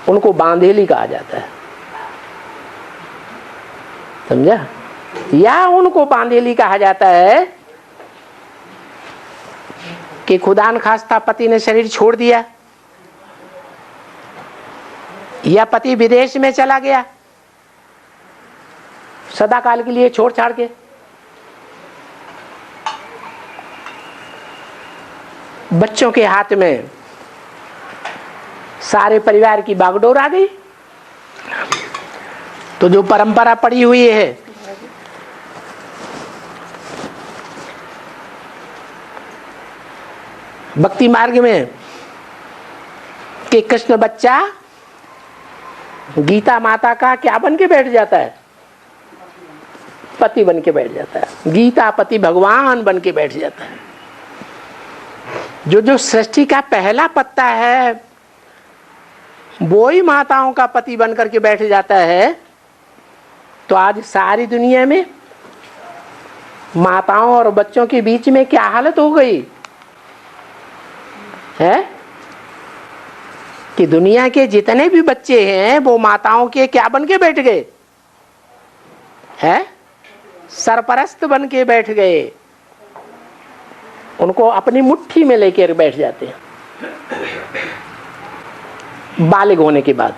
उनको बांधेली कहा जाता है, समझा? या उनको बांधेली कहा जाता है कि खुदा न खास्ता पति ने शरीर छोड़ दिया या पति विदेश में चला गया सदा काल के लिए छोड़ छाड़ के, बच्चों के हाथ में सारे परिवार की बागडोर आ गई, तो जो परंपरा पड़ी हुई है भक्ति मार्ग में कि कृष्ण बच्चा गीता माता का क्या बन के बैठ जाता है? पति बन के बैठ जाता है। गीता पति भगवान बन के बैठ जाता है। जो सृष्टि का पहला पत्ता है वो ही माताओं का पति बन करके बैठ जाता है। तो आज सारी दुनिया में माताओं और बच्चों के बीच में क्या हालत हो गई है कि दुनिया के जितने भी बच्चे हैं वो माताओं के क्या बन के बैठ गए हैं? सरपरस्त बन के बैठ गए। उनको अपनी मुट्ठी में लेकर बैठ जाते हैं बालिग होने के बाद।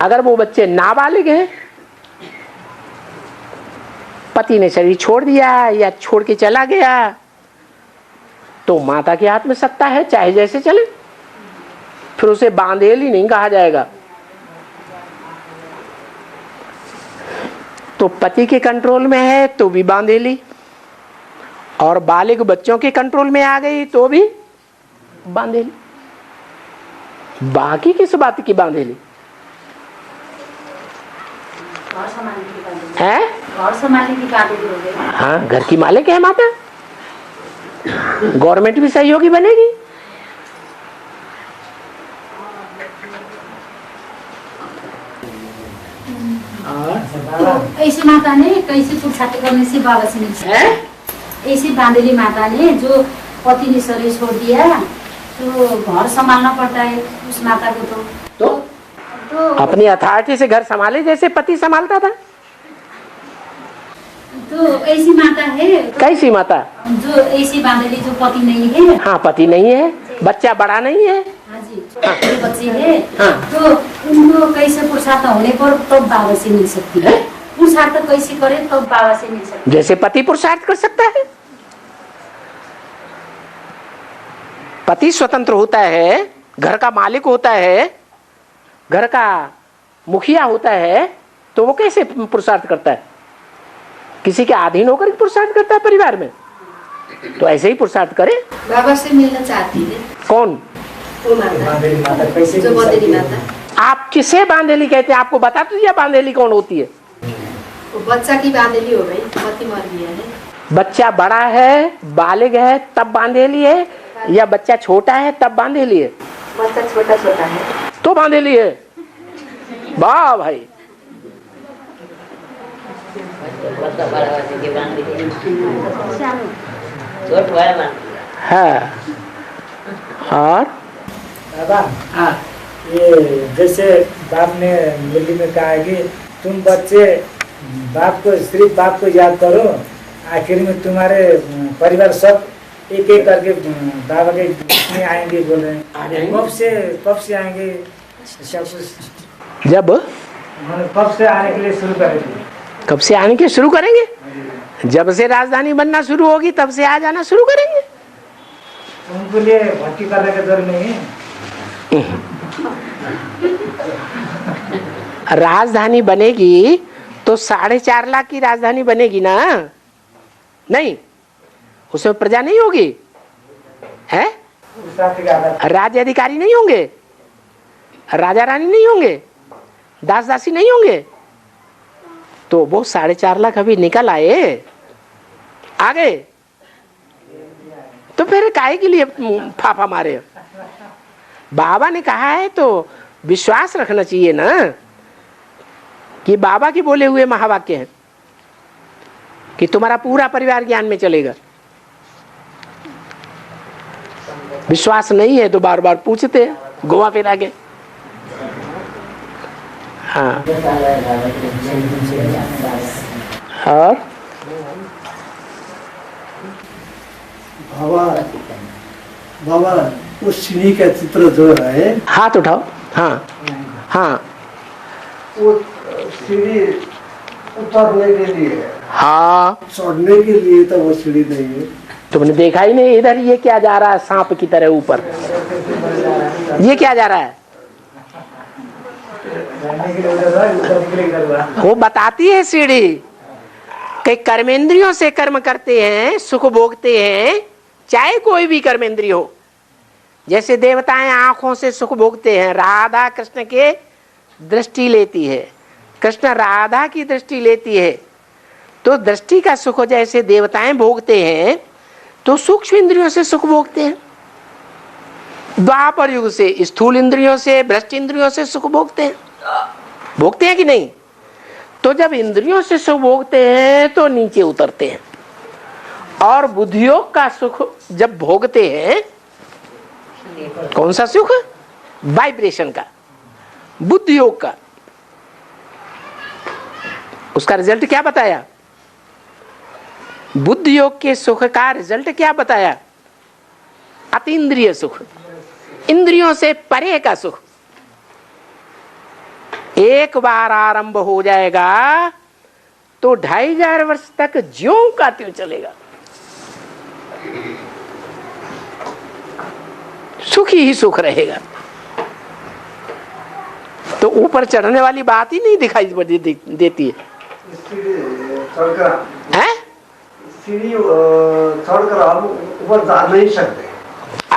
अगर वो बच्चे नाबालिग हैं, पति ने शरीर छोड़ दिया या छोड़ के चला गया, तो माता के हाथ में सत्ता है, चाहे जैसे चले। फिर उसे बांधेली नहीं कहा जाएगा। तो पति के कंट्रोल में है तो भी बांधेली, और बालिग बच्चों के कंट्रोल में आ गई तो भी बांधेली। बाकी किस बात की बांधेली है? घर संभालने की बांधेली हो गई। हाँ, घर की मालिक है माता। गवर्नमेंट भी सहयोगी बनेगी। तो ऐसी माता ने कैसे पुरुषार्थ करने से बाबा से मिल सकता है? ऐसी बांधेली माता ने जो पति ने शरीर छोड़ दिया तो घर संभालना पड़ता है उस माता को। तो अपनी अथॉरिटी से घर संभाले जैसे पति संभालता था। तो ऐसी माता है। कैसी माता? जो ऐसी बांधेली जो पति नहीं है। हाँ, पति नहीं है, बच्चा बड़ा नहीं है। हाँ जी, छोटे बच्चे है। हाँ। तो उनको कैसे पुरुषार्थ होने पर तो बाबा से मिल सकती है। पुरुषार्थ कैसे करे तो बाबा से मिल सकती है। जैसे पति पुरुषार्थ कर सकता है। पति स्वतंत्र होता है, घर का मालिक होता है, घर का मुखिया होता है, तो वो कैसे पुरुषार्थ करता है? किसी के अधीन होकर पुरुषार्थ करता है परिवार में। तो ऐसे ही पुरुषार्थ करे। बाबा से मिलना चाहती है। कौन? वो माता जो बांधेली माता। आप किसे बांधेली कहते हैं? आपको बता तो दिया बांधेली कौन होती है। वो बच्चा की बांधेली हो गई, पति मर गया है। बच्चा बड़ा है, बालिग है, तब बांधेली है, या बच्चा छोटा है तब बांधेली है? बच्चा छोटा छोटा है तो बांधेली है। वाह भाई। है। और बाबा, हाँ, ये जैसे बाप ने दिल्ली में कहा कि तुम बच्चे बाप को, सिर्फ बाप को याद करो, आखिर में तुम्हारे परिवार सब एक एक करके बाबा के में आएंगे बोल रहे हैं। कब से आएंगे? सब कुछ जब कब से आने के लिए शुरू करेंगे? कब से आने के शुरू करेंगे? जब से राजधानी बनना शुरू होगी तब से आ जाना शुरू करेंगे। उनको लिए भर्ती करने की जरूरत नहीं है। राजधानी बनेगी तो 4.5 लाख की राजधानी बनेगी ना? नहीं, उसमें प्रजा नहीं होगी है? राज्य अधिकारी नहीं होंगे, राजा रानी नहीं होंगे, दास दासी नहीं होंगे। तो वो 4.5 लाख अभी निकल आए, आ गए, तो फिर काहे के लिए फाफा मारे? बाबा ने कहा है तो विश्वास रखना चाहिए ना कि बाबा के बोले हुए महावाक्य हैं कि तुम्हारा पूरा परिवार ज्ञान में चलेगा। विश्वास नहीं है तो बार बार पूछते हैं, घुमा फिरा के। हाँ। और बाबा बाबा वो सीढ़ी का चित्र जो है हाथ उठाओ। हाँ हाँ वो सीढ़ी उतरने के लिए, हाँ। चढ़ने के लिए तो वो सीढ़ी नहीं है। तुमने देखा ही नहीं इधर ये क्या जा रहा है सांप की तरह ऊपर, ये क्या जा रहा है? वो बताती है सीढ़ी कि कर्मेंद्रियों से कर्म करते हैं, सुख भोगते हैं, चाहे कोई भी कर्मेंद्रिय हो। जैसे देवताएं आंखों से सुख भोगते हैं, राधा कृष्ण के दृष्टि लेती है, कृष्ण राधा की दृष्टि लेती है, तो दृष्टि का सुख जैसे देवताएं भोगते हैं तो सूक्ष्म इंद्रियों से सुख भोगते हैं। द्वापर युग से स्थूल इंद्रियों से, भ्रष्ट इंद्रियों से सुख भोगते हैं, भोगते हैं कि नहीं? तो जब इंद्रियों से सुख भोगते हैं तो नीचे उतरते हैं, और बुद्धियोग का सुख जब भोगते हैं, कौन सा सुख? वाइब्रेशन का, बुद्धियोग का। उसका रिजल्ट क्या बताया? बुद्धि योग के सुख का रिजल्ट क्या बताया? अतीन्द्रिय सुख, इंद्रियों से परे का सुख। एक बार आरंभ हो जाएगा तो 2500 वर्ष तक ज्यों का त्यों चलेगा, सुखी ही सुख रहेगा। तो ऊपर चढ़ने वाली बात ही नहीं दिखाई देती है। हैं? सीढ़ी चढ़कर हम ऊपर जा नहीं सकते।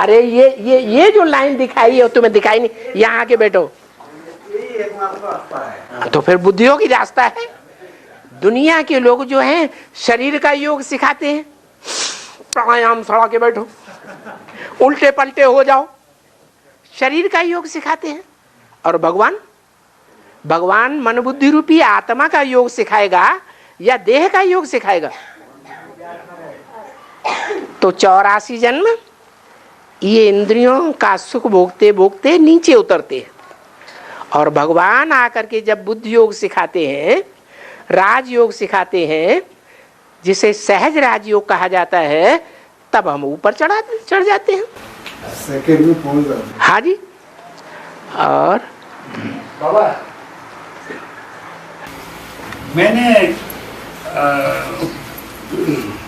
अरे ये जो लाइन दिखाई है तुम्हें दिखाई नहीं, यहाँ आके बैठो। यही एकमात्र रास्ता है। तो फिर बुद्धियोग ही रास्ता है। दुनिया के लोग जो हैं शरीर का योग सिखाते हैं, प्राणायाम सड़ा के बैठो, उल्टे पलटे हो जाओ, शरीर का योग सिखाते हैं। और भगवान मन बुद्धि रूपी आत्मा का योग सिखाएगा या देह का योग सिखाएगा? तो 84 जन्म ये इंद्रियों का सुख भोगते भोगते नीचे उतरते हैं, और भगवान आकर के जब बुद्धि योग सिखाते हैं, राजयोग सिखाते हैं, जिसे सहज राजयोग कहा जाता है, तब हम ऊपर चढ़ जाते हैं, सेकंड में पहुंच जाते हैं। हाँ जी। और बाबा मैंने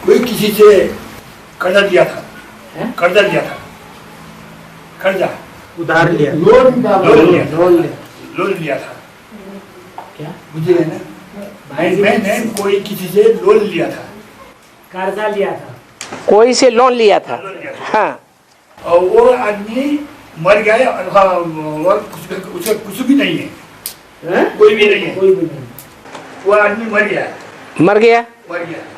कोई किसी से कर्जा लिया था, कर्जा उधार लिया, लोन लिया था। क्या मुझे है ना, मैंने कोई किसी से लोन लिया था, कर्जा लिया था, कोई से लोन लिया था, हाँ, और वो आदमी मर गया, और उसका कुछ भी नहीं है, कोई भी नहीं है, कोई भी नहीं, वो आदमी मर गया,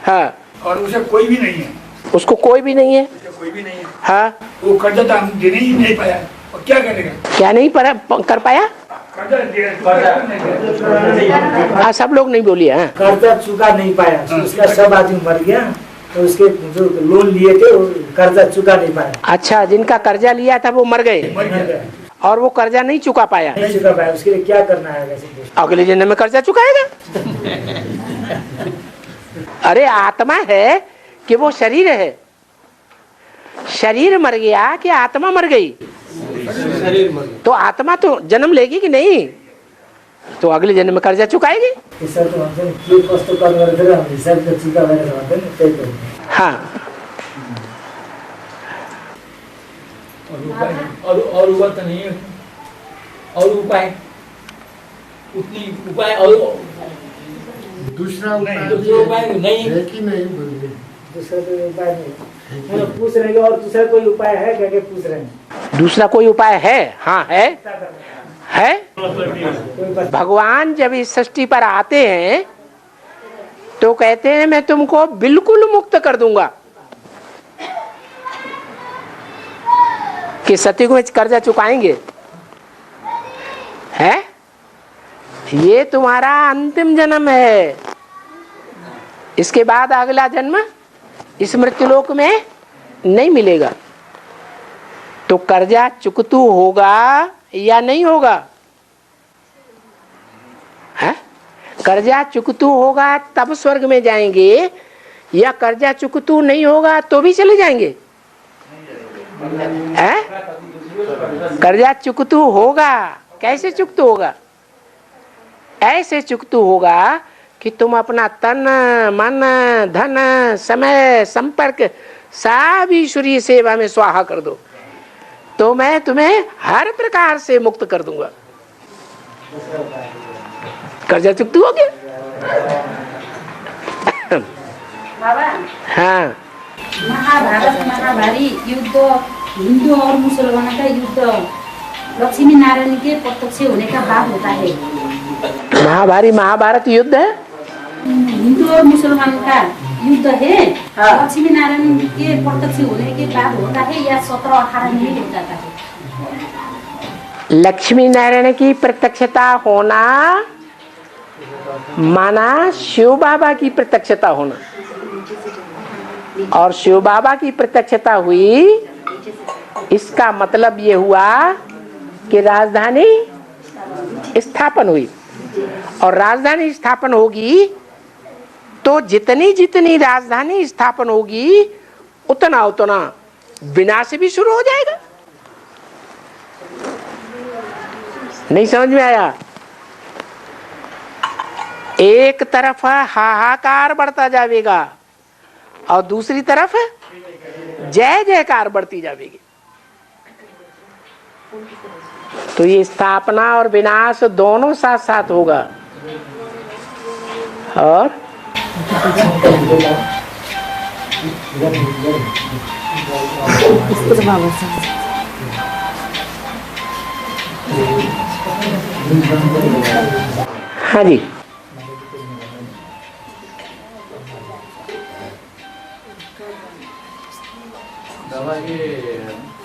हाँ, और उसे कोई भी नहीं है, उसको कोई भी नहीं है, कोई भी नहीं है, हाँ, वो कर्जा तो हम देने ही नहीं पाया, और क्या करेगा? क्या नहीं कर पाया? हाँ, सब लोग नहीं बोलिए। हाँ, कर्जा चुका नहीं पाया, उसका सब आदमी मर गया, तो उसके जो लोन लिए थे वो कर्जा चुका नहीं पाया। अच्छा, जिनका कर्जा लिया था वो मर गए, और वो कर्जा नहीं चुका पाया, नहीं चुका पाया, उसके लिए क्या करना है वैसे? अगले जन्म में कर्जा चुकाएगा। अरे आत्मा है कि वो शरीर है? शरीर मर गया कि आत्मा मर गई? तो आत्मा तो जन्म लेगी कि नहीं? तो अगले जन्म में कर्जा चुकाएगी। हाँ, और उपाय तो नहीं है, और उपाय उतनी उपाय और दूसरा उपाय नहीं है कि नहीं बोलिए? दूसरा कोई उपाय नहीं, पूछ रहे हैं। और दूसरा कोई उपाय है क्या? पूछ रहे हैं। दूसरा कोई उपाय है? हाँ है। भगवान जब इस सृष्टि पर आते हैं तो कहते हैं मैं तुमको बिल्कुल मुक्त कर दूंगा, कि सतयुग में कर्जा चुकाएंगे, है? ये तुम्हारा अंतिम जन्म है, इसके बाद अगला जन्म इस मृत्युलोक में नहीं मिलेगा। तो कर्जा चुकतू होगा या नहीं होगा? कर्जा चुकतू होगा तब स्वर्ग में जाएंगे, या कर्जा चुकतू नहीं होगा तो भी चले जाएंगे? कर्जा चुकतू होगा, कैसे चुकतू होगा? ऐसे चुकतू होगा कि तुम अपना तन मन धन समय संपर्क सब ईश्वरीय सेवा में स्वाहा कर दो, तो मैं तुम्हें हर प्रकार से मुक्त कर दूंगा। कर्जा चुकतू हो गया। बाबा, हाँ, महाभारत महाभारी युद्ध, हिंदू और मुसलमानों का युद्ध लक्ष्मी नारायण के प्रत्यक्ष होने का बाद होता है। महाभारत युद्ध है, हिंदू और मुसलमान का युद्ध है। लक्ष्मी नारायण के प्रत्यक्ष होने के बाद होता है या 17-18 में हो जाता है? लक्ष्मी नारायण की प्रत्यक्षता होना माना शिव बाबा की प्रत्यक्षता होना, और शिव बाबा की प्रत्यक्षता हुई, इसका मतलब ये हुआ कि राजधानी स्थापन हुई, और राजधानी स्थापन होगी तो जितनी जितनी राजधानी स्थापन होगी उतना उतना विनाश भी शुरू हो जाएगा। नहीं समझ में आया? एक तरफ हाहाकार बढ़ता जाएगा और दूसरी तरफ जय जयकार बढ़ती जाएगी। तो ये स्थापना और विनाश दोनों साथ साथ होगा। और हाँ जी,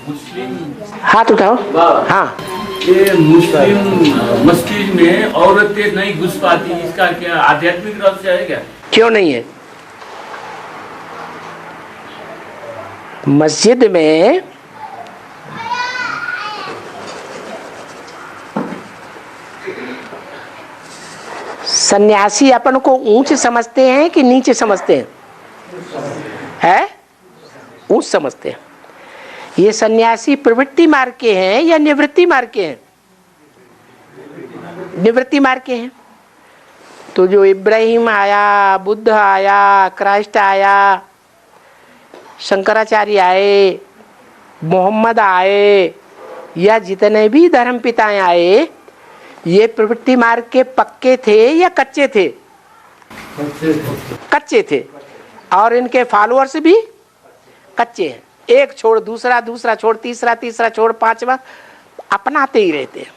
मुस्लिम हाथ उठाओ। हाँ, ये मुस्लिम मस्जिद में औरतें नहीं घुस पाती, इसका क्या आध्यात्मिक रहस्य है क्या? क्यों नहीं है? मस्जिद में सन्यासी अपन को ऊंच समझते हैं कि नीचे समझते हैं? है ऊंच समझते हैं। ये सन्यासी प्रवृत्ति मार्ग के हैं या निवृत्ति मार्ग के हैं? निवृत्ति मार्ग के हैं। तो जो इब्राहिम आया, बुद्ध आया, क्राइस्ट आया, शंकराचार्य आए, मोहम्मद आए, या जितने भी धर्म पिताएं आए, ये प्रवृत्ति मार्ग के पक्के थे या कच्चे थे? कच्चे थे। और इनके फॉलोअर्स भी कच्चे हैं। एक छोड़ दूसरा, दूसरा छोड़ तीसरा, तीसरा छोड़ पांचवा, अपनाते ही रहते हैं।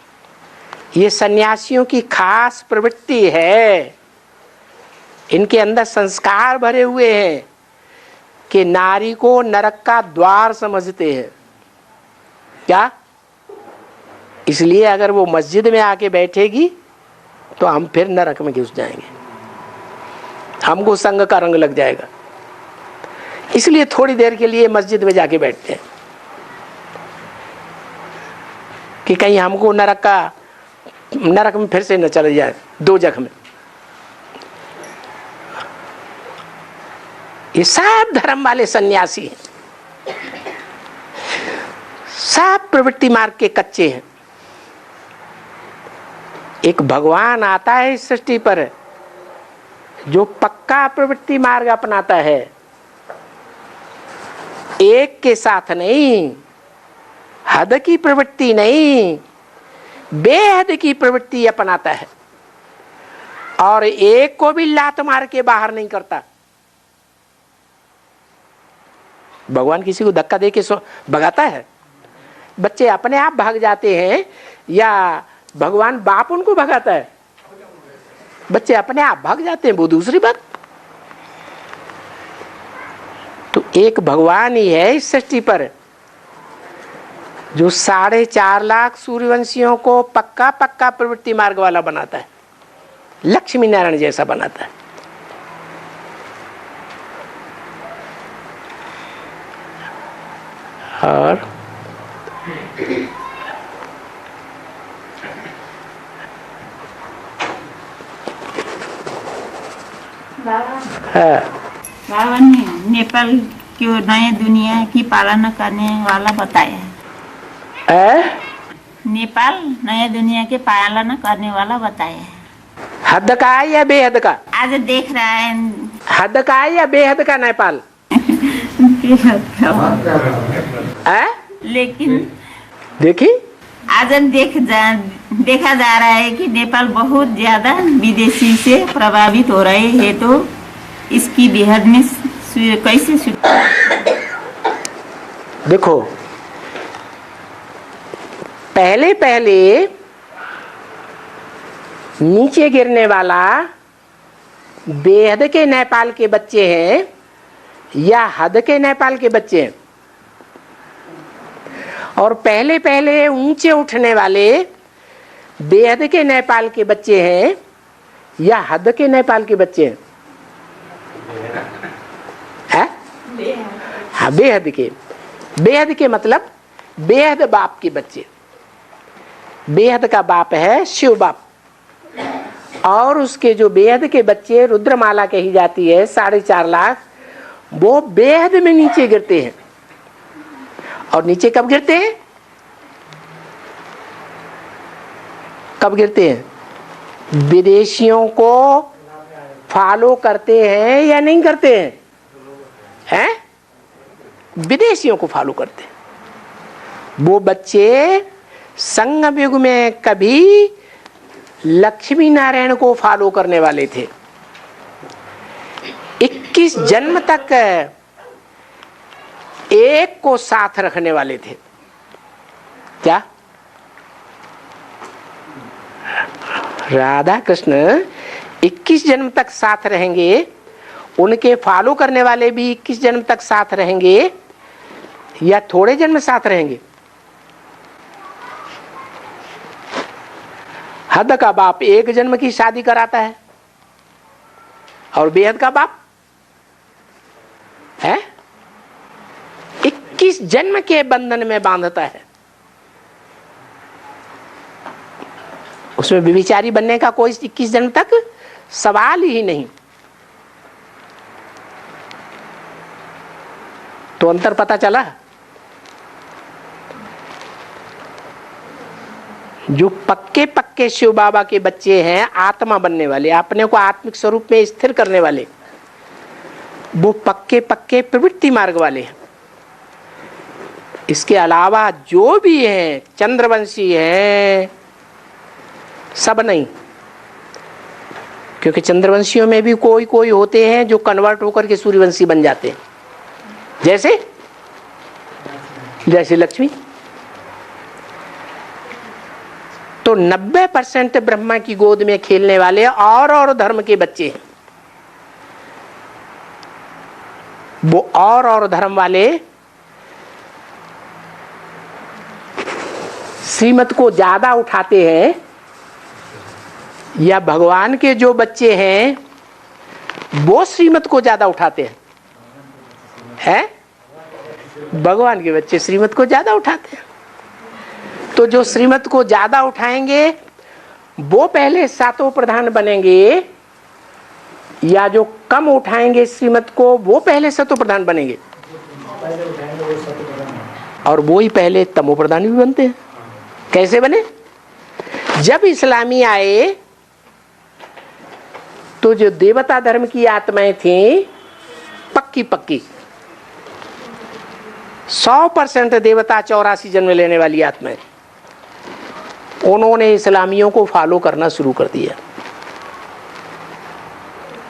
ये सन्यासियों की खास प्रवृत्ति है। इनके अंदर संस्कार भरे हुए हैं कि नारी को नरक का द्वार समझते हैं। क्या? इसलिए अगर वो मस्जिद में आके बैठेगी तो हम फिर नरक में घुस जाएंगे, हमको संग का रंग लग जाएगा। इसलिए थोड़ी देर के लिए मस्जिद में जाके बैठते हैं कि कहीं हमको नरक में फिर से न चले जाए, दो जगह में। ये सब धर्म वाले सन्यासी हैं, सब प्रवृत्ति मार्ग के कच्चे हैं। एक भगवान आता है इस सृष्टि पर जो पक्का प्रवृत्ति मार्ग अपनाता है, एक के साथ नहीं, हद की प्रवृत्ति नहीं, बेहद की प्रवृत्ति अपनाता है, और एक को भी लात मार के बाहर नहीं करता। भगवान किसी को धक्का दे के भगाता है? बच्चे अपने आप भाग जाते हैं या भगवान बाप उनको भगाता है? बच्चे अपने आप भाग जाते हैं, वो दूसरी बात। तो एक भगवान ही है इस सृष्टि पर जो 4.5 लाख सूर्यवंशियों को पक्का पक्का प्रवृत्ति मार्ग वाला बनाता है, लक्ष्मी नारायण जैसा बनाता है। और हाँ। बाबा ने नेपाल को नए दुनिया की पालना करने वाला बताया है। नेपाल नए दुनिया के पालना करने वाला बताया है। हद का है या बेहद का? आज देख रहा है। हद का है या बेहद का नेपाल? लेकिन देखी आज देखा जा रहा है कि नेपाल बहुत ज्यादा विदेशी से प्रभावित हो रहे हैं, तो इसकी बेहद में कैसे देखो, पहले पहले नीचे गिरने वाला बेहद के नेपाल के बच्चे हैं या हद के नेपाल के बच्चे हैं, और पहले पहले ऊंचे उठने वाले बेहद के नेपाल के बच्चे हैं या हद के नेपाल के बच्चे हैं? हाँ, बेहद के। बेहद के मतलब बेहद बाप के बच्चे। बेहद का बाप है शिव बाप, और उसके जो बेहद के बच्चे रुद्रमाला कही जाती है 4.5 लाख, वो बेहद में नीचे गिरते हैं। और नीचे कब गिरते हैं? कब गिरते हैं? विदेशियों को फॉलो करते हैं या नहीं करते हैं? हैं? विदेशियों को फॉलो करते हैं। वो बच्चे संगम युग में कभी लक्ष्मी नारायण को फॉलो करने वाले थे। 21 जन्म तक एक को साथ रखने वाले थे। क्या? राधा कृष्ण 21 जन्म तक साथ रहेंगे, उनके फॉलो करने वाले भी 21 जन्म तक साथ रहेंगे या थोड़े जन्म साथ रहेंगे? हद का बाप 1 जन्म की शादी कराता है, और बेहद का बाप है 21 जन्म के बंधन में बांधता है। उसमें व्यभिचारी बनने का कोई 21 जन्म तक सवाल ही नहीं। तो अंतर पता चला? जो पक्के पक्के शिव बाबा के बच्चे हैं, आत्मा बनने वाले, अपने को आत्मिक स्वरूप में स्थिर करने वाले, वो पक्के पक्के प्रवृत्ति मार्ग वाले हैं। इसके अलावा जो भी हैं, चंद्रवंशी हैं, सब नहीं। क्योंकि चंद्रवंशियों में भी कोई कोई होते हैं जो कन्वर्ट होकर के सूर्यवंशी बन जाते हैं, जैसे लक्ष्मी। तो 90% ब्रह्मा की गोद में खेलने वाले और धर्म के बच्चे हैं। वो और धर्म वाले श्रीमत को ज्यादा उठाते हैं, या भगवान के जो बच्चे हैं वो श्रीमत को ज्यादा उठाते हैं? भगवान के बच्चे श्रीमत को ज्यादा उठाते हैं। तो जो श्रीमत को ज्यादा उठाएंगे वो पहले सातों प्रधान बनेंगे, या जो कम उठाएंगे श्रीमत को वो पहले सतो प्रधान बनेंगे? और वो ही पहले तमो प्रधान भी बनते हैं। कैसे बने? जब इस्लामी आए तो जो देवता धर्म की आत्माएं थी, पक्की पक्की 100% देवता 84 जन्म लेने वाली आत्माएं, उन्होंने इस्लामियों को फॉलो करना शुरू कर दिया।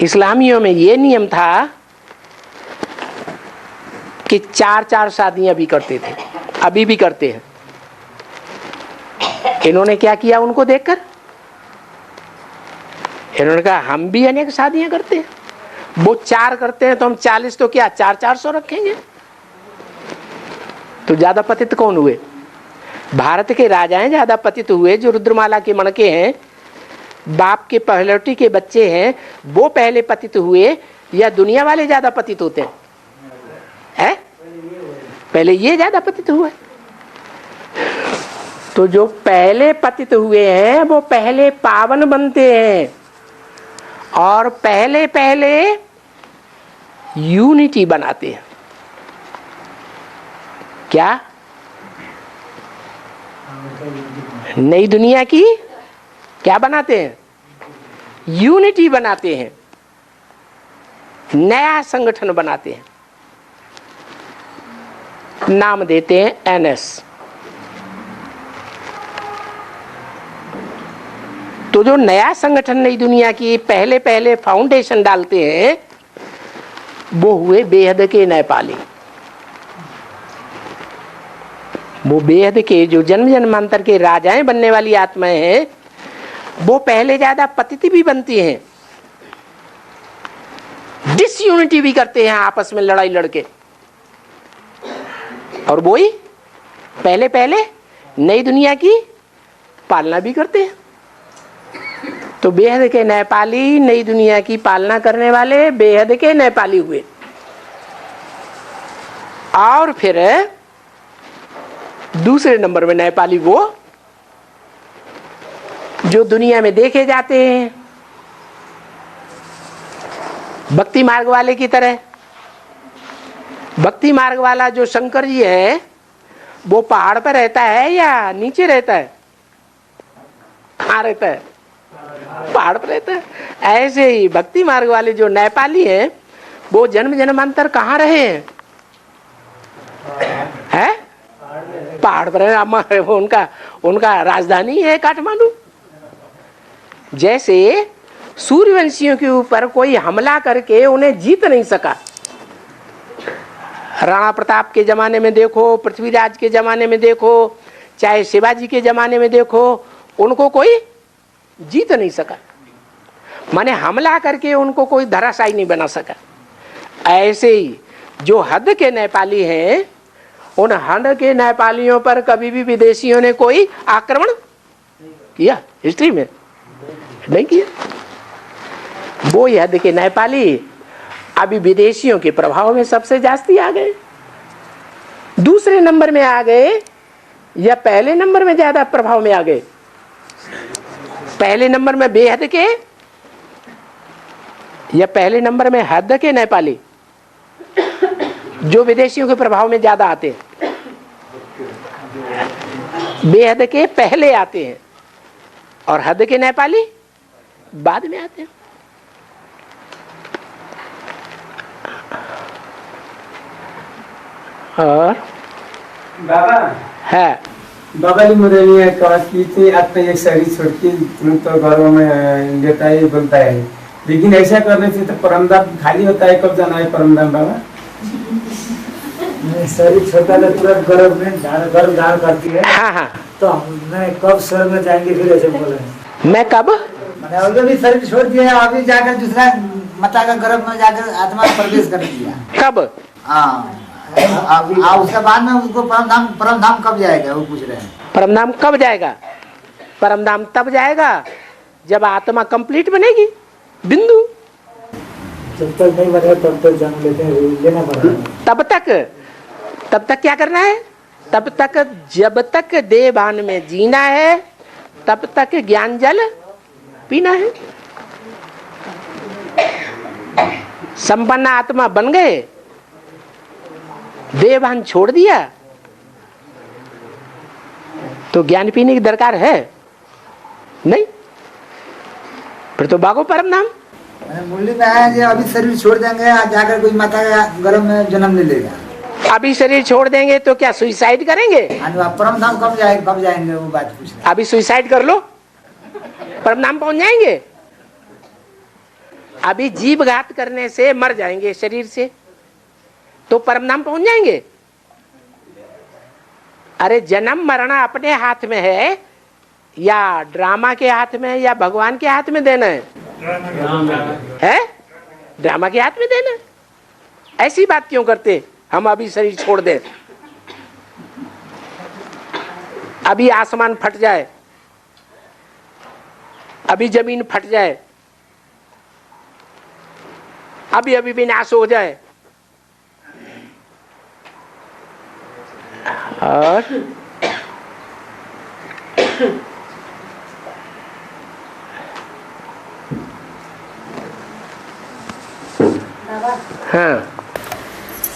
इस्लामियों में ये नियम था कि 4 शादियां भी करते थे, अभी भी करते हैं। इन्होंने क्या किया? उनको देखकर इन्होंने कहा हम भी अनेक शादियां करते हैं, वो 4 करते हैं तो हम 40 तो क्या 400 रखेंगे। तो ज्यादा पतित कौन हुए? भारत के राजाएं ज्यादा पतित हुए, जो रुद्रमाला के मणके हैं, बाप के पहलौटी के बच्चे हैं, वो पहले पतित हुए, या दुनिया वाले ज्यादा पतित होते हैं? पहले ये ज्यादा पतित हुए। तो जो पहले पतित हुए हैं वो पहले पावन बनते हैं, और पहले पहले यूनिटी बनाते हैं। क्या? नई दुनिया की क्या बनाते हैं? यूनिटी बनाते हैं, नया संगठन बनाते हैं, नाम देते हैं एनएस। तो जो नया संगठन नई दुनिया की पहले पहले फाउंडेशन डालते हैं वो हुए बेहद के नेपाली। वो बेहद के जो जन्म जन्मांतर के राजाएं बनने वाली आत्माएं हैं वो पहले ज्यादा पतित भी बनती हैं, डिसयूनिटी भी करते हैं आपस में लड़ाई लड़के, और वो ही पहले पहले नई दुनिया की पालना भी करते हैं। तो बेहद के नेपाली नई दुनिया की पालना करने वाले बेहद के नेपाली हुए। और फिर दूसरे नंबर में नेपाली वो जो दुनिया में देखे जाते हैं भक्ति मार्ग वाले की तरह। भक्ति मार्ग वाला जो शंकर जी है वो पहाड़ पर रहता है या नीचे रहता है? कहाँ रहता है? पहाड़ पर रहता है। ऐसे ही भक्ति मार्ग वाले जो नेपाली हैं वो जन्म जन्मांतर कहाँ रहे हैं? है? पहाड़ पर है। उनका राजधानी है काठमांडू। जैसे सूर्यवंशियों के ऊपर कोई हमला करके उन्हें जीत नहीं सका। राणा प्रताप के जमाने में देखो, पृथ्वीराज के जमाने में देखो, चाहे शिवाजी के जमाने में देखो, उनको कोई जीत नहीं सका। माने हमला करके उनको कोई धराशायी नहीं बना सका। ऐसे ही जो हद के नेपाली हैं उन हद के नेपालियों पर कभी भी विदेशियों ने कोई आक्रमण किया हिस्ट्री में नहीं किया। वो हद के नेपाली अभी विदेशियों के प्रभाव में सबसे जास्ती आ गए। दूसरे नंबर में आ गए या पहले नंबर में ज्यादा प्रभाव में आ गए? पहले नंबर में बेहद के या पहले नंबर में हद के नेपाली जो विदेशियों के प्रभाव में ज्यादा आते हैं? बेहद के पहले आते हैं और हद के नेपाली बाद में आते हैं। और बाबा है बाबाले मुरलिया कहा कि थे अपने एक शरीर छोड़ के तुरंत तो घरों में लेता है बोलता है, लेकिन ऐसा करने से तो परमधाम खाली होता है। कब जाना है परमधाम बाबा? शरीर छोटा तो तुरंत गर्भ में गर्भ धारण करती है। हाँ हाँ। तो मैं कब स्वर्ग में जाएंगे फिर ऐसे बोले? मैं कब? मैंने ऑलरेडी भी शरीर छोड़ दिया, अभी जाकर दूसरा माता का गर्भ में जाकर आत्मा प्रवेश कर दिया। कब? हाँ, उसके बाद में उसको परमधाम कब जाएगा वो पूछ रहे हैं। परमधाम कब जाएगा? परमधाम तब जाएगा जब आत्मा कंप्लीट बनेगी, बिंदु। जब तक नहीं बनेगा तब तक जन्म लेना पड़ेगा। तब तक क्या करना है? तब तक जब तक देहभान में जीना है तब तक ज्ञान जल पीना है। संपन्न आत्मा बन गए, देहभान छोड़ दिया तो ज्ञान पीने की दरकार है नहीं? फिर तो बागो परमधाम। मुरली में आया कि अभी शरीर छोड़ देंगे, जाकर कोई माता का गर्भ में जन्म ले लेगा। अभी शरीर छोड़ देंगे तो क्या सुसाइड करेंगे? परमधाम कब जाएंगे वो बात पूछ रहे। अभी सुसाइड कर लो, परमधाम पहुंच जाएंगे। अभी जीव घात करने से मर जाएंगे शरीर से तो परमधाम पहुंच जाएंगे। अरे जन्म मरना अपने हाथ में है या ड्रामा के हाथ में है या भगवान के हाथ में देना है? ड्रामा के हाथ में देना है। ऐसी बात क्यों करते? हम अभी शरीर छोड़ दें, अभी आसमान फट जाए, अभी जमीन फट जाए, अभी अभी विनाश हो जाए और बाबा हाँ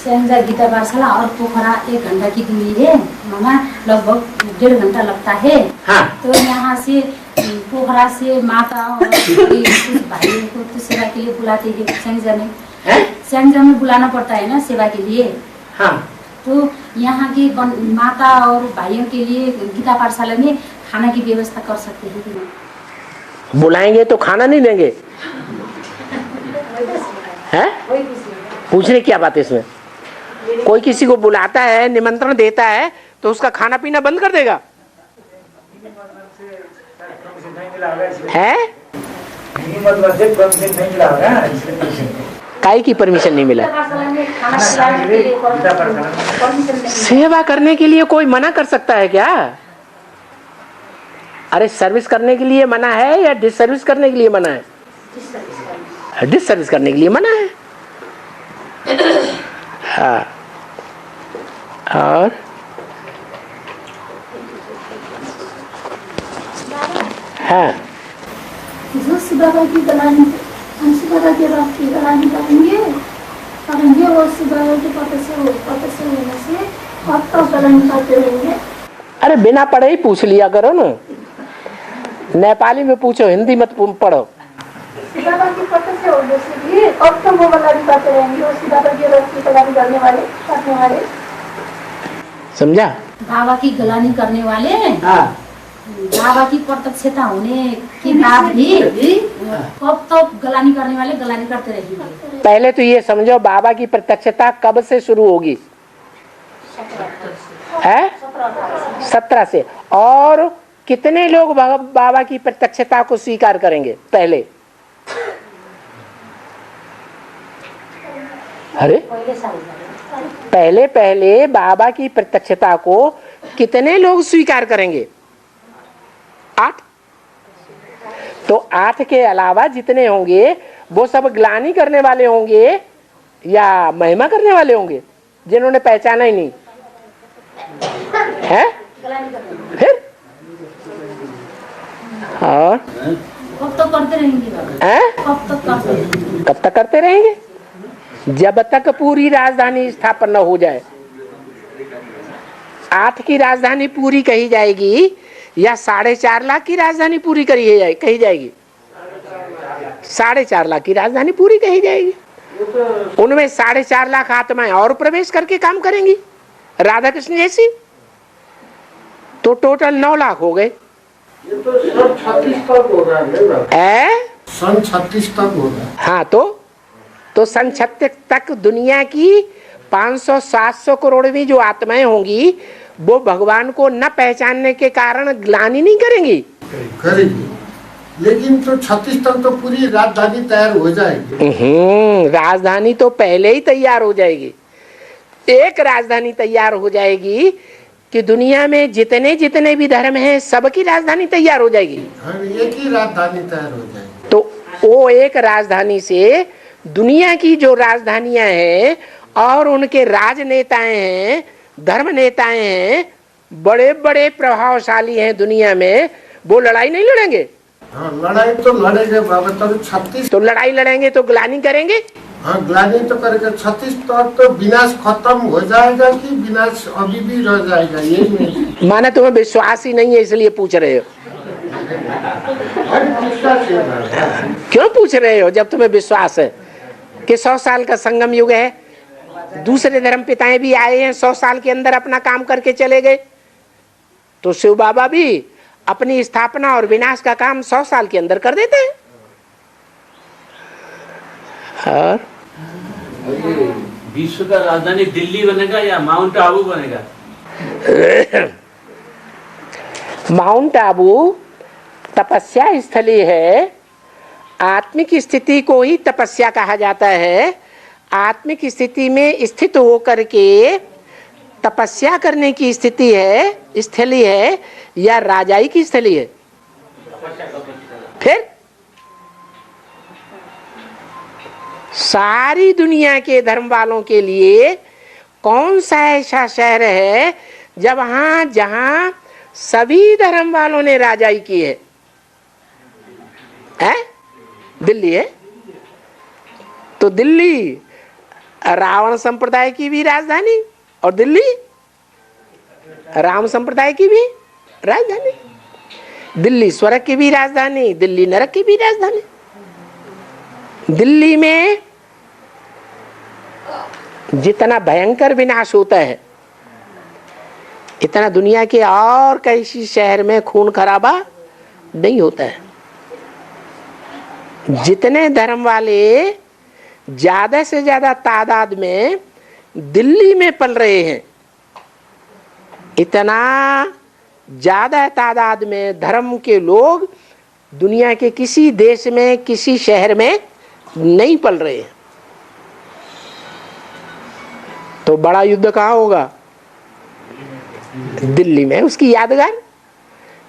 स्याङ्जा गीता पाठशाला और पोखरा 1 घंटा की दूरी है मामा, लगभग 1.5 घंटा लगता है। हाँ तो यहाँ से पोखरा से माता और कुछ भाइयों को तो सेवा के लिए बुलाते हैं स्याङ्जा में। स्याङ्जा में बुलाना पड़ता है ना सेवा के लिए। हाँ तो यहाँ की माता और भाइयों के लिए गीता पाठशाला में खाना की व्यवस्था कर सकते हैं कि नहीं? बुलाएंगे तो खाना नहीं देंगे हैं? पूछने क्या बात है इसमें? कोई किसी को बुलाता है, निमंत्रण देता है तो उसका खाना पीना बंद कर देगा है? काई की परमिशन नहीं मिला? सेवा करने के लिए कोई मना कर सकता है क्या? अरे सर्विस करने के लिए मना है या डिसर्विस करने के लिए मना है? डिसर्विस करने के लिए मना है। हाँ और हाँ जो बाबा की गलानी बाबा के बाप की गलानी करेंगे वो बाबा के पता से होने से अब तो गलानी करते रहेंगे। अरे बिना पढ़े ही पूछ लिया करो ना, नेपाली में पूछो, हिंदी मत पढ़ो। बाबा की पता से होने से भी अब तो वो गलानी करते रहेंगे, उसी बाबा के रथ की गलानी करने वाले समझा? बाबा की गलानी करने वाले हाँ बाबा की प्रत्यक्षता होने के बाद भी कब तक गलानी करने वाले गलानी करते रहेंगे। पहले तो ये समझो बाबा की प्रत्यक्षता कब से शुरू होगी? 17 से। और कितने लोग बाबा की प्रत्यक्षता को स्वीकार करेंगे? पहले अरे पहले बाबा की प्रत्यक्षता को कितने लोग स्वीकार करेंगे? 8। तो 8 के अलावा जितने होंगे वो सब ग्लानि करने वाले होंगे या महिमा करने वाले होंगे, जिन्होंने पहचाना ही नहीं है? फिर और कब तक करते रहेंगे? कब तक करते रहेंगे? जब तक पूरी राजधानी स्थापन न हो जाए। 8 की राजधानी पूरी कही जाएगी या 4.5 लाख की राजधानी पूरी कही जाएगी? 4.5 लाख की राजधानी पूरी कही जाएगी। उनमें 4.5 लाख आत्माएं और प्रवेश करके काम करेंगी राधा कृष्ण जैसी, तो टोटल 9 लाख हो गए। ये तो सन 36 तक हो रहा है। सन 36 तक हो रहा है। हाँ तो सन 36 तक दुनिया की 500-700 करोड़वीं जो आत्माएं होंगी वो भगवान को न पहचानने के कारण ग्लानि नहीं करेंगी। लेकिन तो 36 तक तो पूरी राजधानी तैयार हो जाएगी। राजधानी तो पहले ही तैयार हो जाएगी। एक राजधानी तैयार हो जाएगी कि दुनिया में जितने भी धर्म हैं सबकी राजधानी तैयार हो जाएगी। एक ही राजधानी तैयार हो जाएगी। तो वो एक राजधानी से दुनिया की जो राजधानियां हैं और उनके राजनेताएं हैं, धर्म नेताएं हैं, बड़े बड़े प्रभावशाली हैं दुनिया में, वो लड़ाई नहीं लड़ेंगे। हाँ, लड़ाई तो लड़ेंगे बाबा। तो 36 तो लड़ाई लड़ेंगे तो ग्लानि करेंगे। हाँ, ग्लानि तो करेंगे। 36 तक तो विनाश खत्म हो जाएगा कि विनाश अभी भी रह जाएगा? ये माना तुम्हें विश्वास ही नहीं है इसलिए पूछ रहे हो। क्यों पूछ रहे हो जब तुम्हें विश्वास है कि 100 साल का संगम युग है, दूसरे धर्म पिताएं भी आए हैं 100 साल के अंदर अपना काम करके चले गए, तो शिव बाबा भी अपनी स्थापना और विनाश का काम 100 साल के अंदर कर देते हैं। और विश्व का राजधानी दिल्ली बनेगा या माउंट आबू बनेगा? माउंट आबू तपस्या स्थली है। आत्मिक स्थिति को ही तपस्या कहा जाता है। आत्मिक स्थिति में स्थित होकर के तपस्या करने की स्थिति है, स्थली है या राजाई की स्थली है? फिर सारी दुनिया के धर्म वालों के लिए कौन सा ऐसा शहर है जहां सभी धर्म वालों ने राजाई की है? दिल्ली है। तो दिल्ली रावण संप्रदाय की भी राजधानी और दिल्ली राम संप्रदाय की भी राजधानी। दिल्ली स्वर्ग की भी राजधानी, दिल्ली नरक की भी राजधानी। दिल्ली में जितना भयंकर विनाश होता है इतना दुनिया के और किसी शहर में खून खराबा नहीं होता है। जितने धर्म वाले ज्यादा से ज्यादा तादाद में दिल्ली में पल रहे हैं, इतना ज्यादा तादाद में धर्म के लोग दुनिया के किसी देश में किसी शहर में नहीं पल रहे हैं। तो बड़ा युद्ध कहाँ होगा? दिल्ली में। उसकी यादगार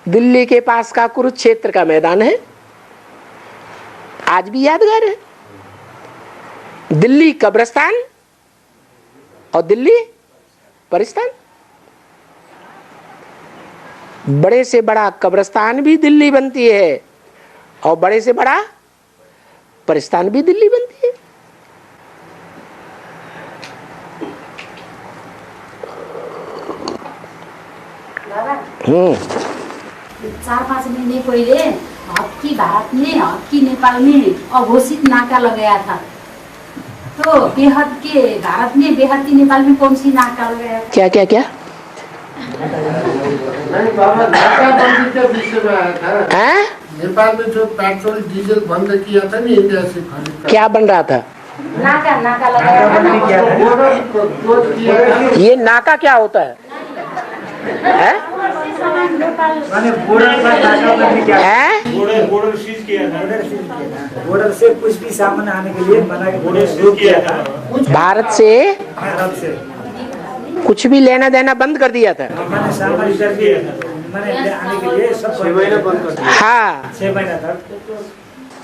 दिल्ली के पास का कुरुक्षेत्र का मैदान है, आज भी यादगार है। दिल्ली कब्रिस्तान और दिल्ली परिस्तान। बड़े से बड़ा कब्रिस्तान भी दिल्ली बनती है और बड़े से बड़ा परिस्तान भी दिल्ली बनती है। चार पाँच महीने पहले हक्की भारत में हक्की नेपाल में अघोषित नाका लगाया था। तो बेहद के भारत में बेहद की नेपाल में कौन सी नाका लगाया था? क्या क्या क्या? नहीं बाबा, नाकाबंदी के विषय में आया था। नेपाल में जो पेट्रोल डीजल बंद किया था ना इंडिया से खरीद। क्या बन रहा था? नाका लगाया था। ये नाका क्या होता है? बॉर्डर से कुछ भी सामान आने के लिए मना किया था। भारत से कुछ भी लेना देना बंद कर दिया था। मैंने सामान इधर भी मैंने आने के लिए सब 6 महीने बंद कर दिया। हाँ, 6 महीना तक।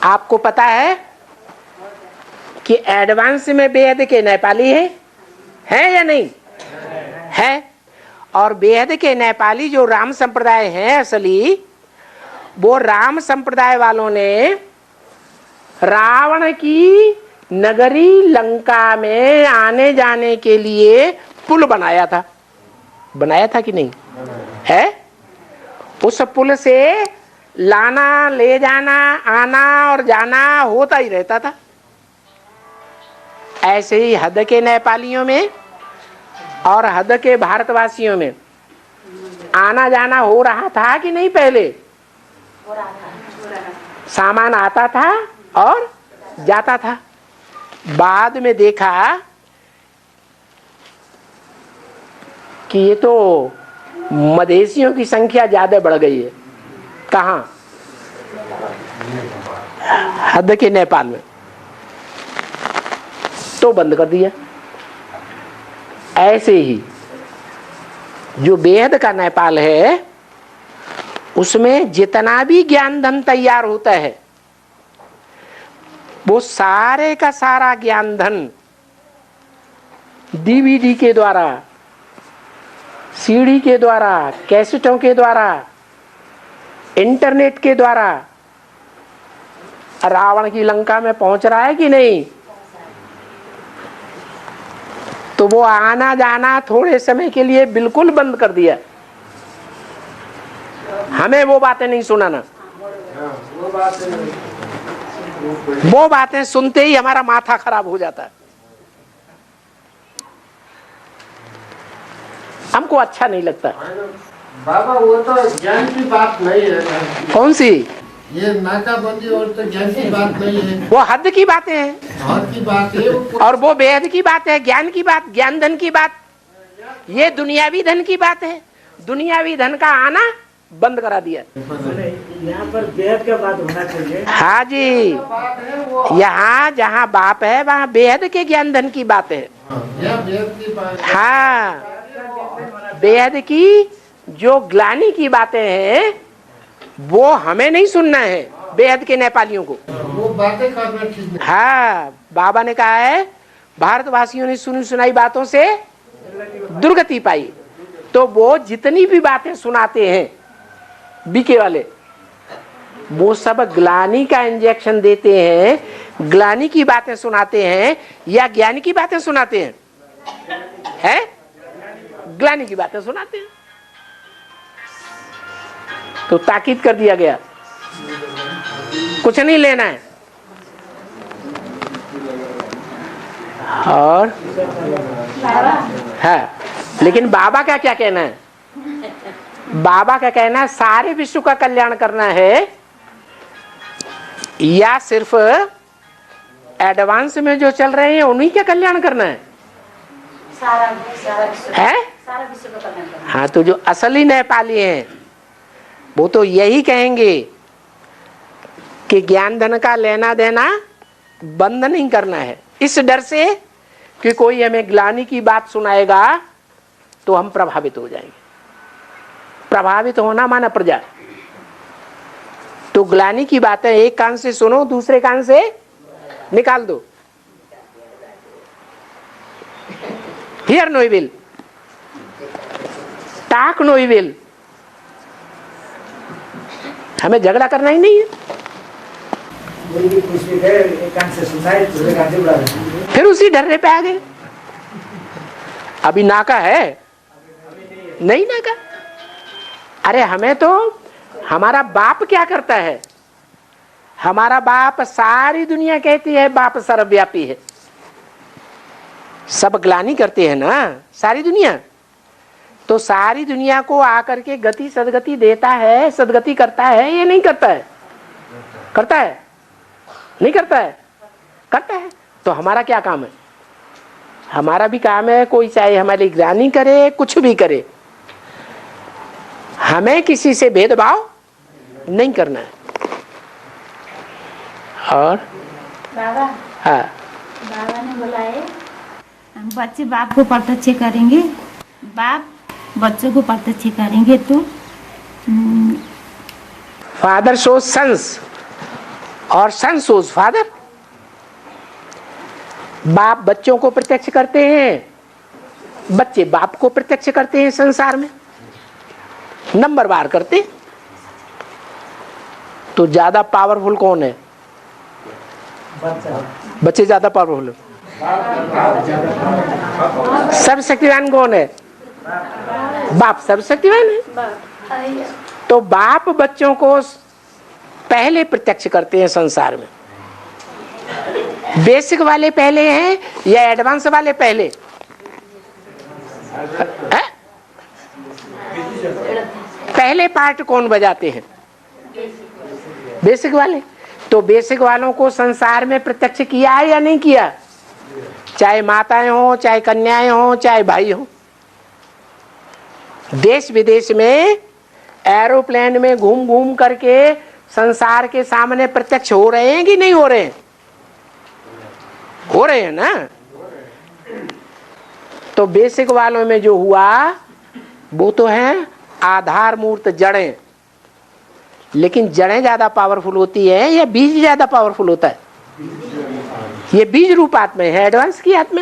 आपको पता है कि एडवांस में बेहद के नेपाली है या नहीं है? और बेहद के नेपाली जो राम संप्रदाय है असली, वो राम संप्रदाय वालों ने रावण की नगरी लंका में आने जाने के लिए पुल बनाया था कि नहीं है? उस पुल से लाना ले जाना आना और जाना होता ही रहता था। ऐसे ही हद के नेपालियों में और हद के भारतवासियों में आना जाना हो रहा था कि नहीं? पहले सामान आता था और जाता था। बाद में देखा कि ये तो मधेसियों की संख्या ज्यादा बढ़ गई है। कहाँ? हद के नेपाल में। तो बंद कर दिया। ऐसे ही जो बेहद का नेपाल है उसमें जितना भी ज्ञान धन तैयार होता है वो सारे का सारा ज्ञान धन डीवीडी के द्वारा, सीडी के द्वारा, कैसेटों के द्वारा, इंटरनेट के द्वारा रावण की लंका में पहुंच रहा है कि नहीं? तो वो आना जाना थोड़े समय के लिए बिल्कुल बंद कर दिया। हमें वो बातें नहीं सुनाना। वो बातें सुनते ही हमारा माथा खराब हो जाता है। हमको अच्छा नहीं लगता। बाबा वो तो ज्ञान की बात नहीं है। कौन सी? ये नाकाबंदी और तो ज्ञान की बात नहीं है। वो हद की बातें हैं। हद की बात है और वो बेहद की बात है, ज्ञान की बात, ज्ञान धन की बात। ये दुनियावी धन की बात है। दुनियावी धन का आना बंद करा दिया। यहाँ पर बेहद का बात होना चाहिए। हाँ जी, यहाँ जहाँ बाप है वहाँ बेहद के ज्ञान धन की बात है। हाँ, बेहद की जो ग्लानी की बातें हैं वो हमें नहीं सुनना है, बेहद के नेपालियों को। वो बातें करना ठीक नहीं। हाँ, बाबा ने कहा है भारतवासियों ने सुनी सुनाई बातों से दुर्गति पाई। तो वो जितनी भी बातें सुनाते हैं बीके वाले, वो सब ग्लानी का इंजेक्शन देते हैं। ग्लानि की बातें सुनाते हैं या ज्ञान की बातें सुनाते हैं? हैं? ग्लानि की बातें सुनाते हैं। तो ताकीद कर दिया गया, कुछ नहीं लेना है। और है, लेकिन बाबा का क्या कहना है? बाबा का कहना है सारे विश्व का कल्याण करना है या सिर्फ एडवांस में जो चल रहे हैं उन्हीं का कल्याण करना है? सारा है? सारा विश्व का कल्याण करना। हाँ, तो जो असली नेपाली हैं वो तो यही कहेंगे कि ज्ञान धन का लेना देना बंद नहीं करना है, इस डर से कि कोई हमें ग्लानि की बात सुनाएगा तो हम प्रभावित हो जाएंगे। प्रभावित होना माना प्रजा। तो ग्लानि की बातें एक कान से सुनो, दूसरे कान से निकाल दो। Hear no evil, talk no evil. हमें झगड़ा करना ही नहीं है। कुछ भी कहे, एक कान से सुनाए, दूसरे कान से उड़ा देते। फिर उसी डर्रे पे आ गए। अभी नाका है नहीं नाका? अरे हमें तो हमारा बाप क्या करता है? हमारा बाप, सारी दुनिया कहती है बाप सर्वव्यापी है, सब ग्लानि करते हैं ना सारी दुनिया। तो सारी दुनिया को आकर के गति सदगति देता है, सदगति करता है या नहीं करता है? करता है? नहीं करता है? करता है। तो हमारा क्या काम है? हमारा भी काम है, कोई चाहे हमारी ग्लानि करे, कुछ भी करे, हमें किसी से भेदभाव नहीं करना है। और बाबा, हाँ, बाबा ने बोला है बच्चे बाप को प्रत्यक्ष करेंगे, बाप बच्चों को प्रत्यक्ष करेंगे। तो फादर शोज सन्स और सन शोज फादर। बाप बच्चों को प्रत्यक्ष करते हैं, बच्चे बाप को प्रत्यक्ष करते हैं संसार में, नंबर बार करते। तो ज्यादा पावरफुल कौन है? बच्चे ज्यादा पावरफुल है। सर्वशक्तिवान कौन है? बाप सर्वशक्तिवान है। तो बाप बच्चों को पहले प्रत्यक्ष करते हैं संसार में। बेसिक वाले पहले हैं या एडवांस वाले पहले? है? पहले पार्ट कौन बजाते हैं? बेसिक वाले। तो बेसिक वालों को संसार में प्रत्यक्ष किया है या नहीं किया? चाहे माताएं हो, चाहे कन्याएं हो, चाहे भाई हो। देश विदेश में एरोप्लेन में घूम घूम करके संसार के सामने प्रत्यक्ष हो रहे हैं कि नहीं हो रहे हैं? हो रहे हैं ना। तो बेसिक वालों में जो हुआ वो तो है आधार मूर्त जड़ें। लेकिन जड़ें ज्यादा पावरफुल होती है या बीज ज्यादा पावरफुल होता है? ये बीज रूप आत्मा है, एडवांस की आत्मा।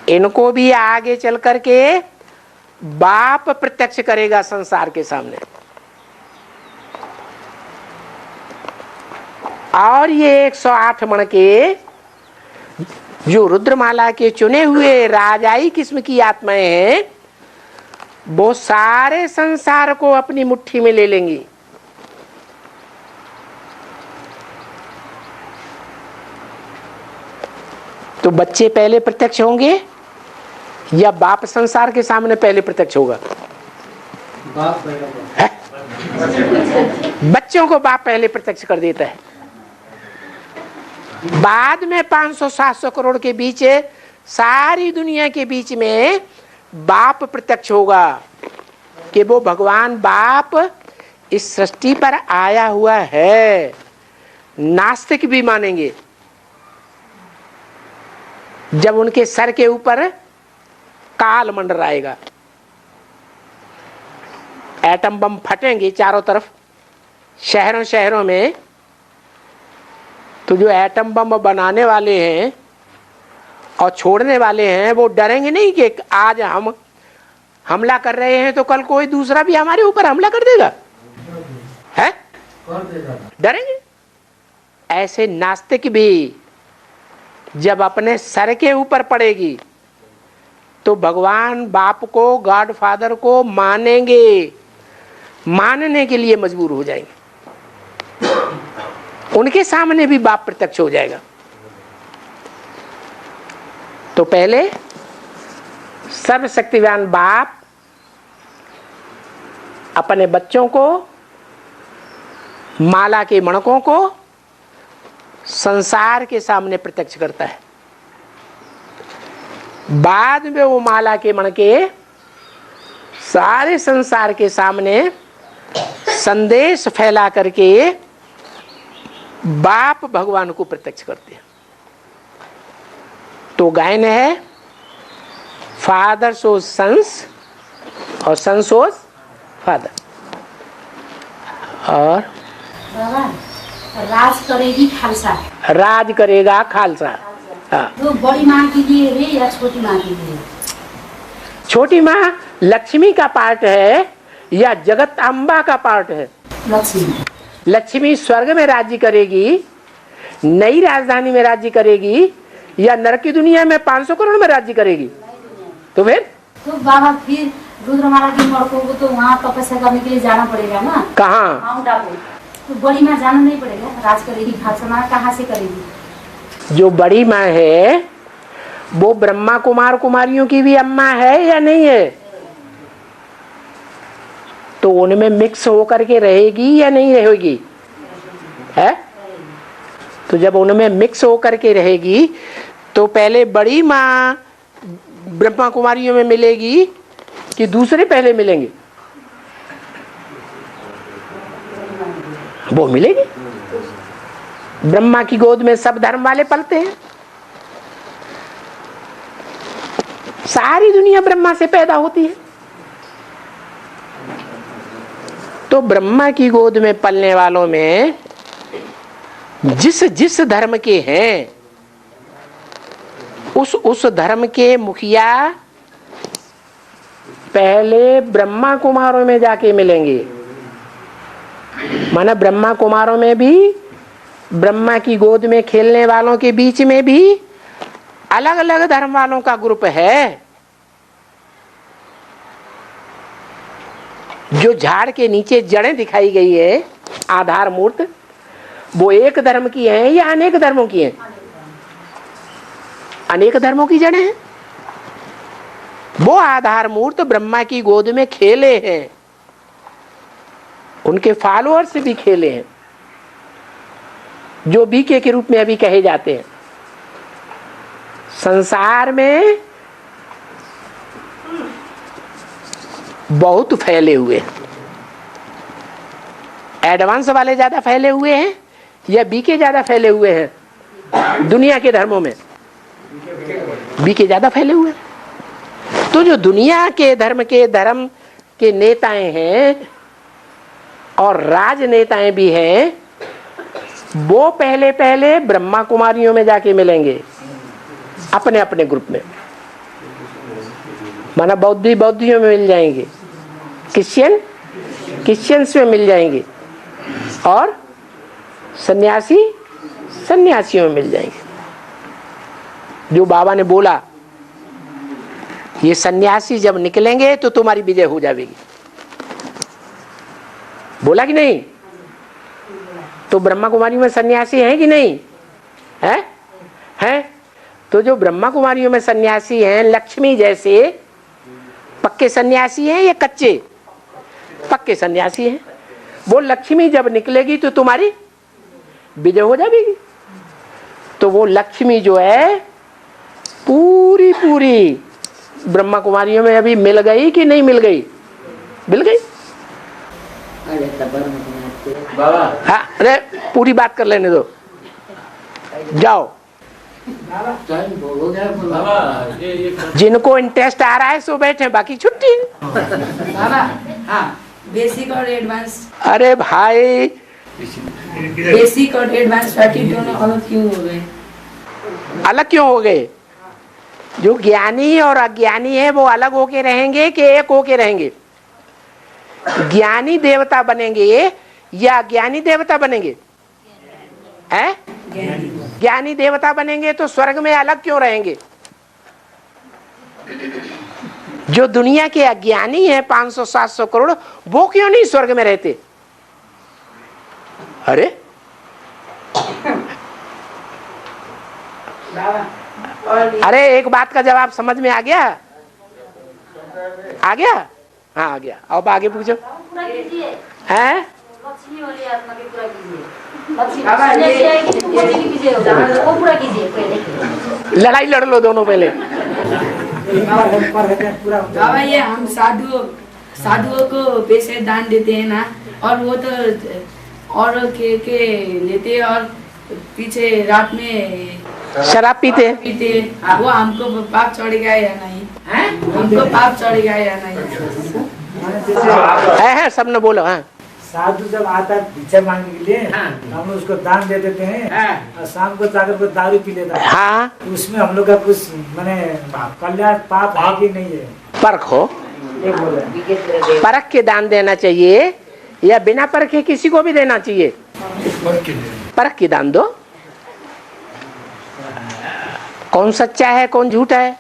इनको भी आगे चल करके बाप प्रत्यक्ष करेगा संसार के सामने। और ये 108 मण के जो रुद्रमाला के चुने हुए राजाई किस्म की आत्माएं हैं, वो सारे संसार को अपनी मुट्ठी में ले लेंगी। तो बच्चे पहले प्रत्यक्ष होंगे या बाप संसार के सामने पहले प्रत्यक्ष होगा? बच्चों को बाप पहले प्रत्यक्ष कर देता है, बाद में 500-700 करोड़ के बीच सारी दुनिया के बीच में बाप प्रत्यक्ष होगा कि वो भगवान बाप इस सृष्टि पर आया हुआ है। नास्तिक भी मानेंगे जब उनके सर के ऊपर काल मंडराएगा, एटम बम फटेंगे चारों तरफ शहरों शहरों में। तो जो एटम बम बनाने वाले हैं और छोड़ने वाले हैं वो डरेंगे नहीं कि आज हम हमला कर रहे हैं तो कल कोई दूसरा भी हमारे ऊपर हमला कर देगा, है? कर देगा। डरेंगे? ऐसे नास्तिक भी जब अपने सर के ऊपर पड़ेगी तो भगवान बाप को, गॉड फादर को मानेंगे, मानने के लिए मजबूर हो जाएंगे। उनके सामने भी बाप प्रत्यक्ष हो जाएगा। तो पहले सर्वशक्तिवान बाप अपने बच्चों को, माला के मणकों को संसार के सामने प्रत्यक्ष करता है। बाद में वो माला के मणके सारे संसार के सामने संदेश फैला करके बाप भगवान को प्रत्यक्ष करते हैं। तो गायन है फादर सोज सन्स और सन सोज फादर। और बाबा, राज करेगी खालसा, राज करेगा खालसा। हाँ। जो बड़ी माँ के लिए है या छोटी माँ के लिए? छोटी माँ लक्ष्मी का पार्ट है या जगत अम्बा का पार्ट है? लक्ष्मी। लक्ष्मी स्वर्ग में राज्य करेगी, नई राजधानी में राज्य करेगी, या नरक की दुनिया में 500 करोड़ में राज्य करेगी? तो फिर तो बाबा फिर रुद्रमाला के मड़कों को तो वहाँ तपस्या करने के लिए जाना पड़ेगा ना। कहाँ? माउंट आबू। तो बड़ी माँ जाना नहीं पड़ेगा? राज करेगी खालसा माँ कहाँ से करेगी? जो बड़ी माँ है वो ब्रह्मा कुमार कुमारियों की भी अम्मा है या नहीं है? तो उनमें मिक्स होकर के रहेगी या नहीं रहेगी? है? तो जब उनमें मिक्स होकर के रहेगी तो पहले बड़ी माँ ब्रह्मा कुमारियों में मिलेगी कि दूसरे पहले मिलेंगे? वो मिलेगी। ब्रह्मा की गोद में सब धर्म वाले पलते हैं। सारी दुनिया ब्रह्मा से पैदा होती है। तो ब्रह्मा की गोद में पलने वालों में जिस जिस धर्म के हैं उस धर्म के मुखिया पहले ब्रह्मा कुमारों में जाके मिलेंगे। माना ब्रह्मा कुमारों में भी, ब्रह्मा की गोद में खेलने वालों के बीच में भी अलग अलग धर्म वालों का ग्रुप है। जो झाड़ के नीचे जड़ें दिखाई गई है आधार मूर्त, वो एक धर्म की है या अनेक धर्मों की है? अनेक धर्मों की जड़ें हैं। वो आधार मूर्त ब्रह्मा की गोद में खेले हैं, उनके फॉलोअर्स भी खेले हैं, जो बीके के रूप में अभी कहे जाते हैं। संसार में बहुत फैले हुए हैं। एडवांस वाले ज्यादा फैले हुए हैं या बीके ज्यादा फैले हुए हैं? दुनिया के धर्मों में बीके ज्यादा फैले हुए हैं। तो जो दुनिया के धर्म के नेताएं हैं और राजनेताएं भी हैं, वो पहले पहले ब्रह्मा कुमारियों में जाके मिलेंगे अपने अपने ग्रुप में। माना बौद्धियों में मिल जाएंगे, क्रिश्चियंस में मिल जाएंगे, और सन्यासियों में मिल जाएंगे। जो बाबा ने बोला ये सन्यासी जब निकलेंगे तो तुम्हारी विजय हो जाएगी, बोला कि नहीं? तो ब्रह्मा कुमारी में सन्यासी हैं कि नहीं हैं? तो जो ब्रह्मा कुमारियों में सन्यासी हैं, लक्ष्मी जैसे पक्के सन्यासी हैं या कच्चे? पक्के सन्यासी हैं। वो लक्ष्मी जब निकलेगी तो तुम्हारी विजय हो जाएगी। तो वो लक्ष्मी जो है पूरी ब्रह्मा कुमारियों में अभी मिल गई कि नहीं मिल गई? मिल गई। बाबा हाँ, अरे पूरी बात कर लेने दो, जाओ। बाबा ये जिनको इंटरेस्ट आ रहा है सो बैठे, बाकी छुट्टी। बाबा हाँ, बेसिक और एडवांस। अरे भाई बेसिक और एडवांस सर्किट दोनों अलग क्यों हो गए? अलग क्यों हो गए? जो ज्ञानी और अज्ञानी है वो अलग होके रहेंगे कि एक होके रहेंगे? ज्ञानी देवता बनेंगे या ज्ञानी देवता बनेंगे? हैं? ज्ञानी देवता बनेंगे तो स्वर्ग में अलग क्यों रहेंगे? जो दुनिया के अज्ञानी है 500-700 करोड़, वो क्यों नहीं स्वर्ग में रहते? अरे अरे एक बात का जवाब समझ में आ गया? आ गया? हाँ आ गया। अब आगे पूछो। हैं? लड़ाई लड़ लो दोनों पहले। बाबा ये हम साधुओं को पैसे दान देते हैं ना, और वो तो और के लेते और पीछे रात में शराब पीते वो हमको पाप चढ़ेगा या नहीं? हमको पाप चढ़ेगा या नहीं? है सब ने बोलो। हाँ साधु जब आता है भिक्षा मांगने के लिए, हम लोग उसको दान दे देते हैं और शाम को जाकर वो दारू पी लेता है। हाँ उसमें हम लोग का कुछ माने कल्याण पाप है कि नहीं है? परख हो, परख के दान देना चाहिए या बिना परखे किसी को भी देना चाहिए? परख के दान दो। कौन सच्चा है कौन झूठा है?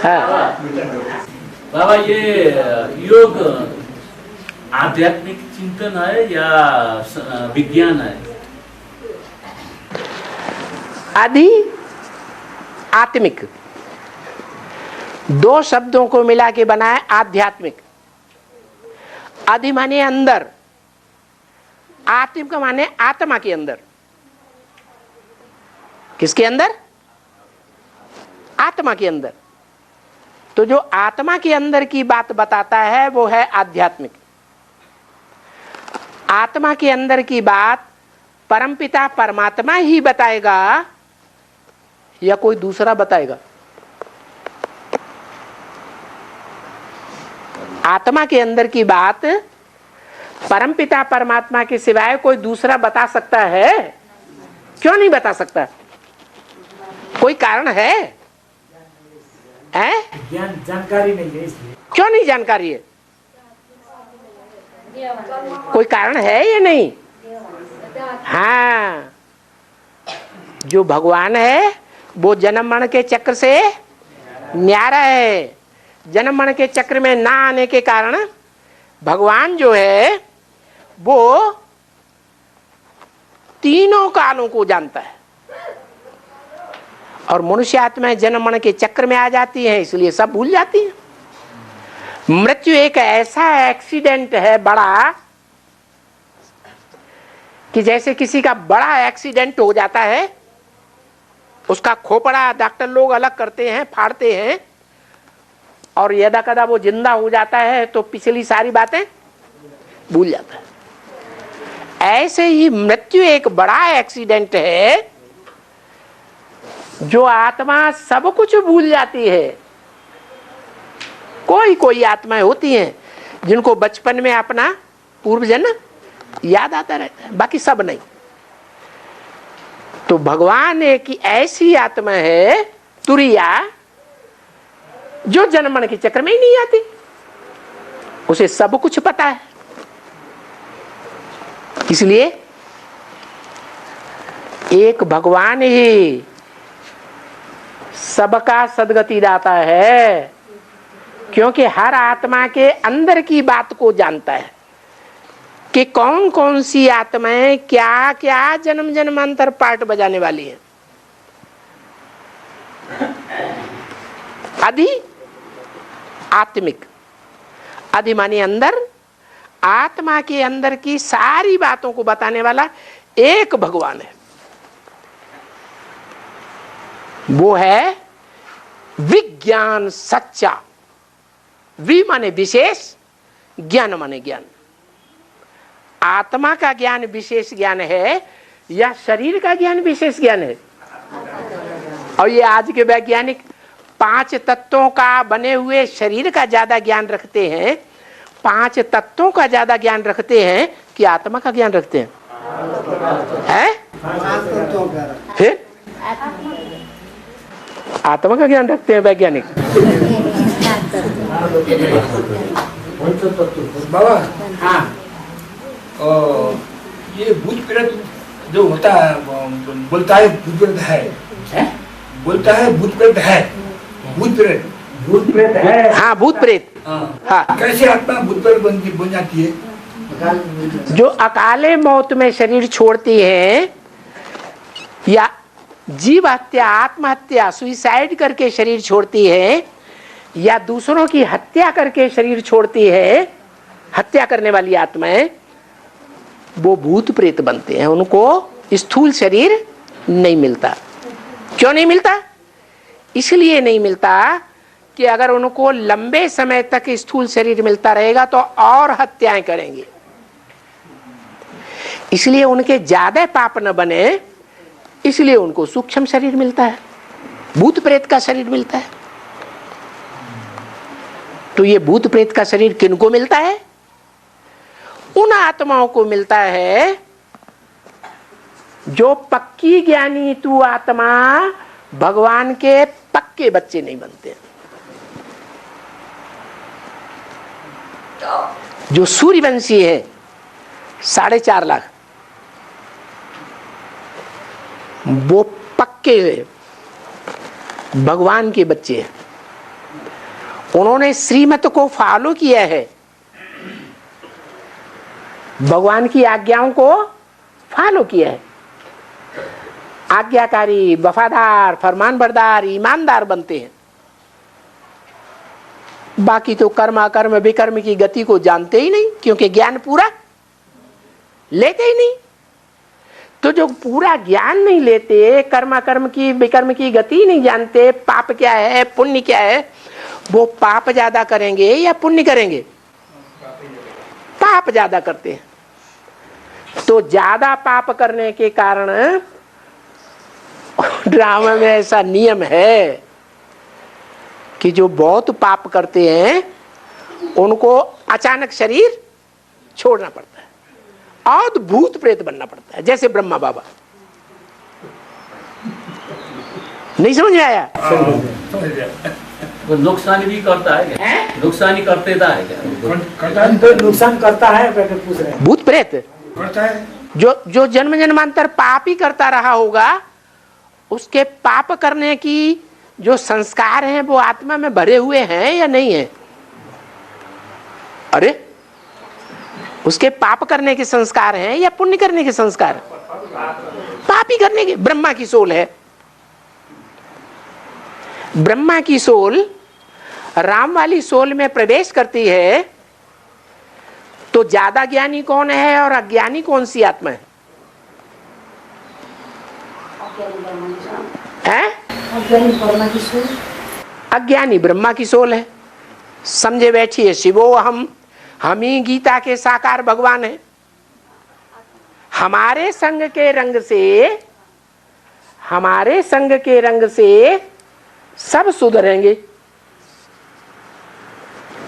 हाँ। बाबा ये योग आध्यात्मिक चिंतन है या विज्ञान है? आदि आत्मिक, दो शब्दों को मिला के बना है आध्यात्मिक। आदि माने अंदर, आत्मिक माने आत्मा के अंदर। किसके अंदर? आत्मा के अंदर। तो जो आत्मा के अंदर की बात बताता है वो है आध्यात्मिक। आत्मा के अंदर की बात परमपिता परमात्मा ही बताएगा या कोई दूसरा बताएगा? आत्मा के अंदर की बात परमपिता परमात्मा के सिवाय कोई दूसरा बता सकता है? क्यों नहीं बता सकता? कोई कारण है? जानकारी नहीं है इसलिए। क्यों नहीं जानकारी है? कोई कारण है या नहीं? हाँ, जो भगवान है वो जन्म मरण के चक्र से न्यारा है। जन्म मरण के चक्र में ना आने के कारण भगवान जो है वो तीनों कालों को जानता है, और मनुष्य आत्माएं जन्म मरण के चक्र में आ जाती हैं, इसलिए सब भूल जाती हैं। मृत्यु एक ऐसा एक्सीडेंट है बड़ा कि जैसे किसी का बड़ा एक्सीडेंट हो जाता है, उसका खोपड़ा डॉक्टर लोग अलग करते हैं, फाड़ते हैं, और यदा कदा वो जिंदा हो जाता है तो पिछली सारी बातें भूल जाता है। ऐसे ही मृत्यु एक बड़ा एक्सीडेंट है जो आत्मा सब कुछ भूल जाती है। कोई कोई आत्माएं होती हैं जिनको बचपन में अपना पूर्व जन्म याद आता रहता है, बाकी सब नहीं। तो भगवान एक ऐसी आत्मा है तुरिया जो जन्म मरण के चक्र में ही नहीं आती, उसे सब कुछ पता है। इसलिए एक भगवान ही सबका सदगति दाता है, क्योंकि हर आत्मा के अंदर की बात को जानता है कि कौन कौन सी आत्माएं क्या क्या जन्म जन्मांतर पार्ट बजाने वाली हैं। आदि आत्मिक, आदि माने अंदर, आत्मा के अंदर की सारी बातों को बताने वाला एक भगवान है, वो है विज्ञान सच्चा। वि माने विशेष, ज्ञान माने ज्ञान। आत्मा का ज्ञान विशेष ज्ञान है या शरीर का ज्ञान विशेष ज्ञान है? और ये आज के वैज्ञानिक 5 तत्वों का बने हुए शरीर का ज्यादा ज्ञान रखते हैं, 5 तत्वों का ज्यादा ज्ञान रखते हैं कि आत्मा का ज्ञान रखते हैं? फिर आत्मा का ज्ञान रखते हैं वैज्ञानिक। बाबा, हाँ, ये भूत प्रेत जो होता है बोलता है भूत प्रेत है, बोलता है भूत प्रेत है, भूत प्रेत है। हाँ, भूत प्रेत। हाँ, कैसे आत्मा भूत प्रेत बन जाती है? जो अकाले मौत में शरीर छोड़ती है या जीव हत्या, आत्महत्या, सुइसाइड करके शरीर छोड़ती है या दूसरों की हत्या करके शरीर छोड़ती है, हत्या करने वाली आत्माएं, वो भूत प्रेत बनते हैं। उनको स्थूल शरीर नहीं मिलता। क्यों नहीं मिलता? इसलिए नहीं मिलता कि अगर उनको लंबे समय तक स्थूल शरीर मिलता रहेगा तो और हत्याएं करेंगे। इसलिए उनके ज्यादा पाप न बने, इसलिए उनको सूक्ष्म शरीर मिलता है, भूत प्रेत का शरीर मिलता है। तो ये भूत प्रेत का शरीर किनको मिलता है? उन आत्माओं को मिलता है जो पक्की ज्ञानी तू आत्मा भगवान के पक्के बच्चे नहीं बनते। जो सूर्यवंशी है 4.5 लाख, वो पक्के भगवान के बच्चे हैं। उन्होंने श्रीमत को फॉलो किया है, भगवान की आज्ञाओं को फॉलो किया है। आज्ञाकारी, वफादार, फरमानबरदार, ईमानदार बनते हैं। बाकी तो कर्म अकर्म विकर्म की गति को जानते ही नहीं, क्योंकि ज्ञान पूरा लेते ही नहीं। तो जो पूरा ज्ञान नहीं लेते, कर्म अकर्म की विकर्म की गति नहीं जानते, पाप क्या है पुण्य क्या है, वो पाप ज्यादा करेंगे या पुण्य करेंगे? पाप ज्यादा करते हैं। तो ज्यादा पाप करने के कारण ड्रामा में ऐसा नियम है कि जो बहुत पाप करते हैं उनको अचानक शरीर छोड़ना पड़ता है और भूत प्रेत बनना पड़ता है, जैसे ब्रह्मा बाबा। नहीं समझ में आया? वो नुकसान भी करता है क्या? नुकसान ही करते था है क्या? तो नुकसान करता है, पूछ रहे हैं। भूत प्रेत करता है। जो जन्म जन्मांतर पाप ही करता रहा होगा, उसके पाप करने की जो संस्कार हैं वो आत्मा में भरे हुए हैं या नहीं है? अरे उसके पाप करने के संस्कार हैं या पुण्य करने के संस्कार? पाप ही करने के। ब्रह्मा की सोल है, ब्रह्मा की सोल राम वाली सोल में प्रवेश करती है, तो ज्यादा ज्ञानी कौन है और अज्ञानी कौन सी आत्मा है? अज्ञानी ब्रह्मा की सोल है। समझे बैठिए, शिवो हम ही गीता के साकार भगवान है। हमारे संग के रंग से सब सुधरेंगे,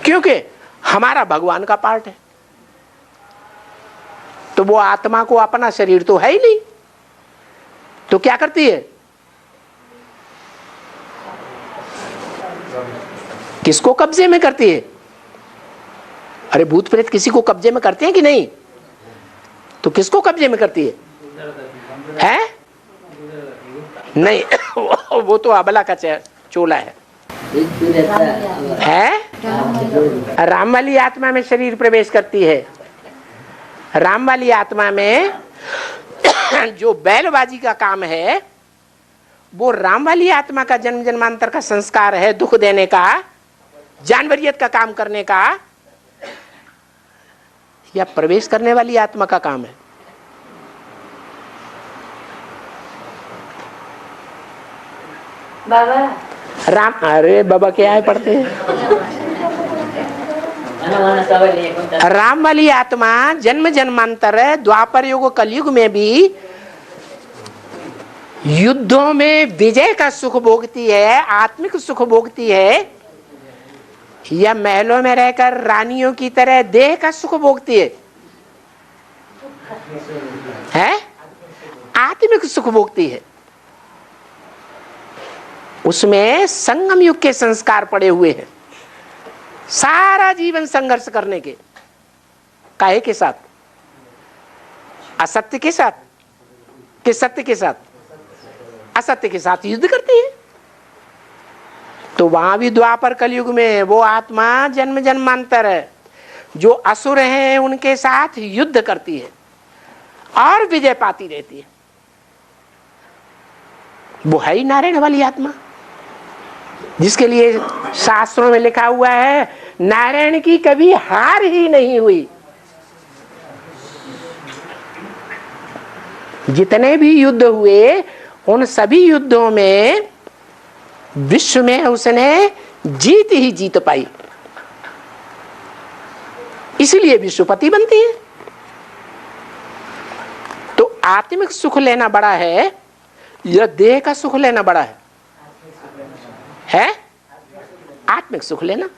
क्योंकि हमारा भगवान का पार्ट है। तो वो आत्मा को अपना शरीर तो है ही नहीं, तो क्या करती है? किसको कब्जे में करती है? अरे भूत प्रेत किसी को कब्जे में करते हैं कि नहीं? तो किसको कब्जे में करती है? नहीं वो तो अबला का चोला है। राम वाली आत्मा में शरीर प्रवेश करती है। राम वाली आत्मा में जो बैलबाजी का काम है, वो राम वाली आत्मा का जन्म जन्मांतर का संस्कार है, दुख देने का, जानवरियत का काम करने का, या प्रवेश करने वाली आत्मा का काम है? बाबा राम, अरे बाबा क्या है पढ़ते हैं? राम वाली आत्मा जन्म जन्मांतर द्वापर युग कलयुग में भी युद्धों में विजय का सुख भोगती है, आत्मिक सुख भोगती है, या महलों में रहकर रानियों की तरह देह का सुख भोगती है? आत्मिक सुख भोगती है। उसमें संगम युग के संस्कार पड़े हुए हैं, सारा जीवन संघर्ष करने के। काहे के साथ? असत्य के साथ कि सत्य के साथ? असत्य के साथ युद्ध करती है। तो वहां भी द्वापर कलयुग में वो आत्मा जन्म जन्मांतर जो असुर हैं उनके साथ युद्ध करती है और विजय पाती रहती है। वो है ही नारायण वाली आत्मा, जिसके लिए शास्त्रों में लिखा हुआ है नारायण की कभी हार ही नहीं हुई। जितने भी युद्ध हुए उन सभी युद्धों में विश्व में उसने जीत ही जीत पाई, इसलिए विश्वपति बनती है। तो आत्मिक सुख लेना बड़ा है या देह का सुख लेना बड़ा है? आत्मिक सुख लेना।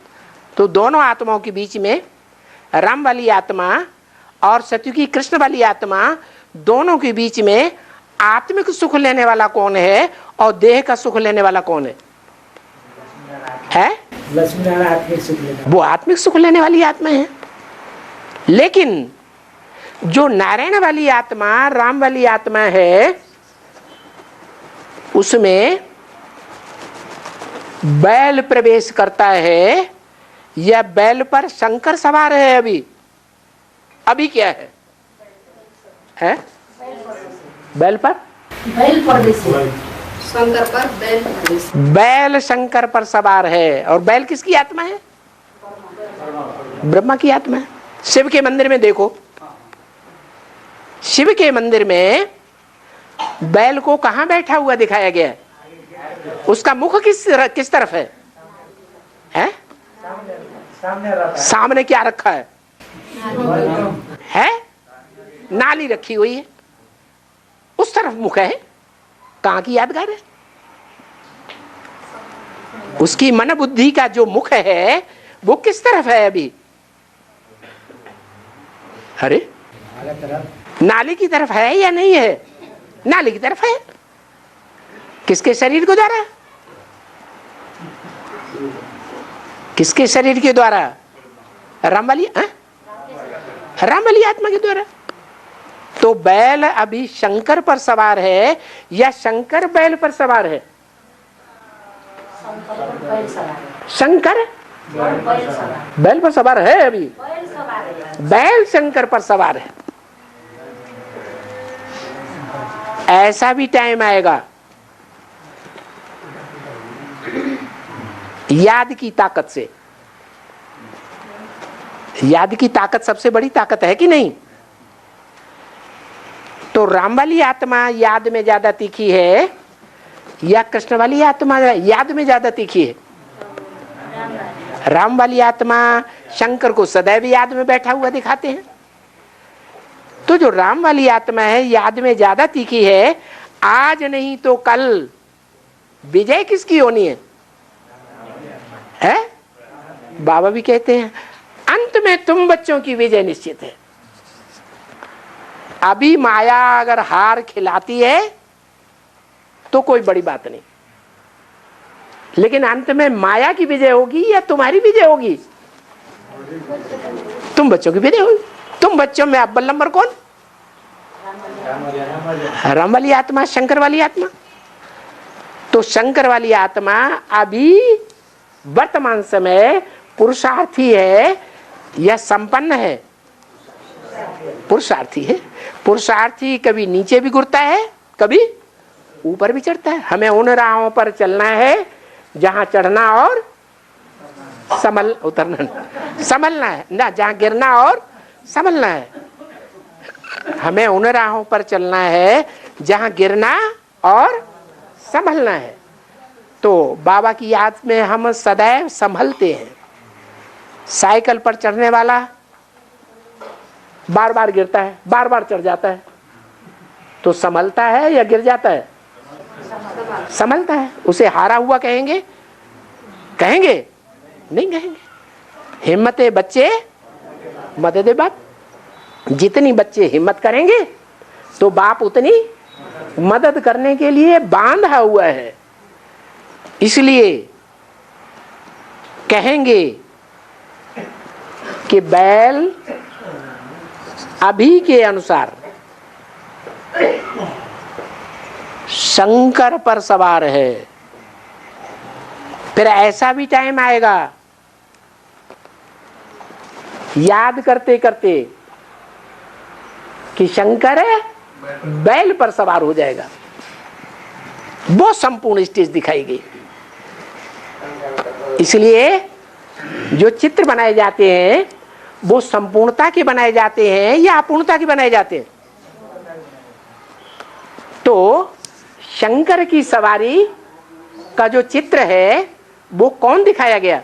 तो दोनों आत्माओं के बीच में राम वाली आत्मा और सत्युगी कृष्ण वाली आत्मा, दोनों के बीच में आत्मिक सुख लेने वाला कौन है और देह का सुख लेने वाला कौन है? लक्ष्मी नारायण आत्मिक सुख लेना, वो आत्मिक सुख लेने वाली आत्मा है। लेकिन जो नारायण वाली आत्मा, राम वाली आत्मा है, उसमें बैल प्रवेश करता है या बैल पर शंकर सवार है? अभी क्या है? बैल पर बैल परदेसी, शंकर पर बैल परदेसी। बैल शंकर पर सवार है। और बैल किसकी आत्मा है? ब्रह्मा की आत्मा है। शिव के मंदिर में देखो, शिव के मंदिर में बैल को कहां बैठा हुआ दिखाया गया है? उसका मुख किस तरफ है? सामने क्या रखा है? नाली रखी हुई है, उस तरफ मुख है। कहां की यादगार है? उसकी मन बुद्धि का जो मुख है वो किस तरफ है अभी? अरे नाली की तरफ है या नहीं है? नाली की तरफ है। किसके शरीर के द्वारा? किसके शरीर के द्वारा? राम वाली आत्मा के द्वारा। तो बैल अभी शंकर पर सवार है या शंकर बैल पर सवार है? शंकर बैल पर सवार है। अभी बैल शंकर पर सवार है। ऐसा भी टाइम आएगा, याद की ताकत से। याद की ताकत सबसे बड़ी ताकत है कि नहीं? तो राम वाली आत्मा याद में ज्यादा तीखी है या कृष्ण वाली आत्मा याद में ज्यादा तीखी है? राम वाली आत्मा शंकर को सदैव याद में बैठा हुआ दिखाते हैं। तो जो राम वाली आत्मा है याद में ज्यादा तीखी है। आज नहीं तो कल विजय किसकी होनी है? बाबा भी कहते हैं अंत में तुम बच्चों की विजय निश्चित है। अभी माया अगर हार खिलाती है तो कोई बड़ी बात नहीं, लेकिन अंत में माया की विजय होगी या तुम्हारी विजय होगी? तुम बच्चों की विजय होगी। तुम बच्चों में अव्वल नंबर कौन? राम वाली आत्मा, शंकर वाली आत्मा। तो शंकर वाली आत्मा अभी वर्तमान समय पुरुषार्थी है या संपन्न है? पुरुषार्थी है। पुरुषार्थी कभी नीचे भी गिरता है, कभी ऊपर भी चढ़ता है। हमें उन राहों पर चलना है जहां चढ़ना और संभलना है ना, जहां गिरना और संभलना है। हमें उन राहों पर चलना है जहां गिरना और संभलना है। तो बाबा की याद में हम सदैव संभलते हैं। साइकिल पर चढ़ने वाला बार बार गिरता है, बार बार चढ़ जाता है, तो संभलता है या गिर जाता है? संभलता है। उसे हारा हुआ कहेंगे? कहेंगे नहीं कहेंगे। हिम्मते बच्चे मदद बाप। जितनी बच्चे हिम्मत करेंगे तो बाप उतनी मदद करने के लिए बांधा हुआ है। इसलिए कहेंगे कि बैल अभी के अनुसार शंकर पर सवार है। फिर ऐसा भी टाइम आएगा, याद करते करते, कि शंकर बैल पर सवार हो जाएगा। वो संपूर्ण स्टेज दिखाई गई। इसलिए जो चित्र बनाए जाते हैं वो संपूर्णता के बनाए जाते हैं या अपूर्णता के बनाए जाते हैं। तो शंकर की सवारी का जो चित्र है वो कौन दिखाया गया?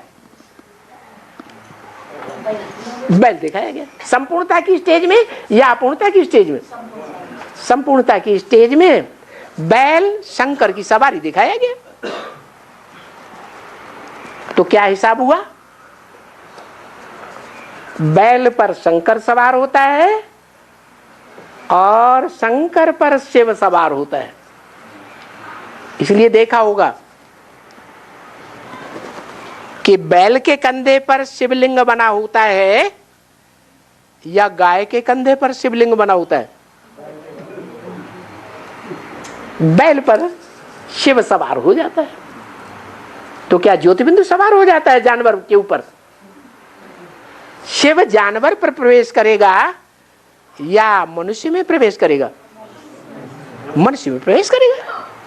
बैल दिखाया गया। संपूर्णता की स्टेज में या अपूर्णता की स्टेज में? संपूर्णता की स्टेज में बैल शंकर की सवारी दिखाया गया। तो क्या हिसाब हुआ? बैल पर शंकर सवार होता है और शंकर पर शिव सवार होता है। इसलिए देखा होगा कि बैल के कंधे पर शिवलिंग बना होता है या गाय के कंधे पर शिवलिंग बना होता है? बैल पर शिव सवार हो जाता है। तो क्या ज्योतिबिंदु सवार हो जाता है जानवर के ऊपर? शिव जानवर पर प्रवेश करेगा या मनुष्य में प्रवेश करेगा? मनुष्य में प्रवेश करेगा।